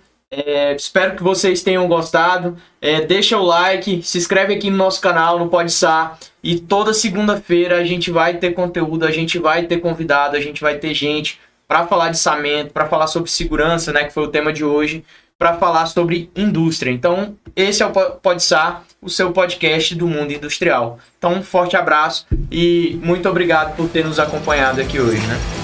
espero que vocês tenham gostado. Deixa o like, se inscreve aqui no nosso canal, no PodSar. E toda segunda-feira a gente vai ter conteúdo, a gente vai ter convidado, a gente vai ter gente para falar de içamento, para falar sobre segurança, né, que foi o tema de hoje, para falar sobre indústria. Então, esse é o PodSar, o seu podcast do mundo industrial. Então, um forte abraço e muito obrigado por ter nos acompanhado aqui hoje, né?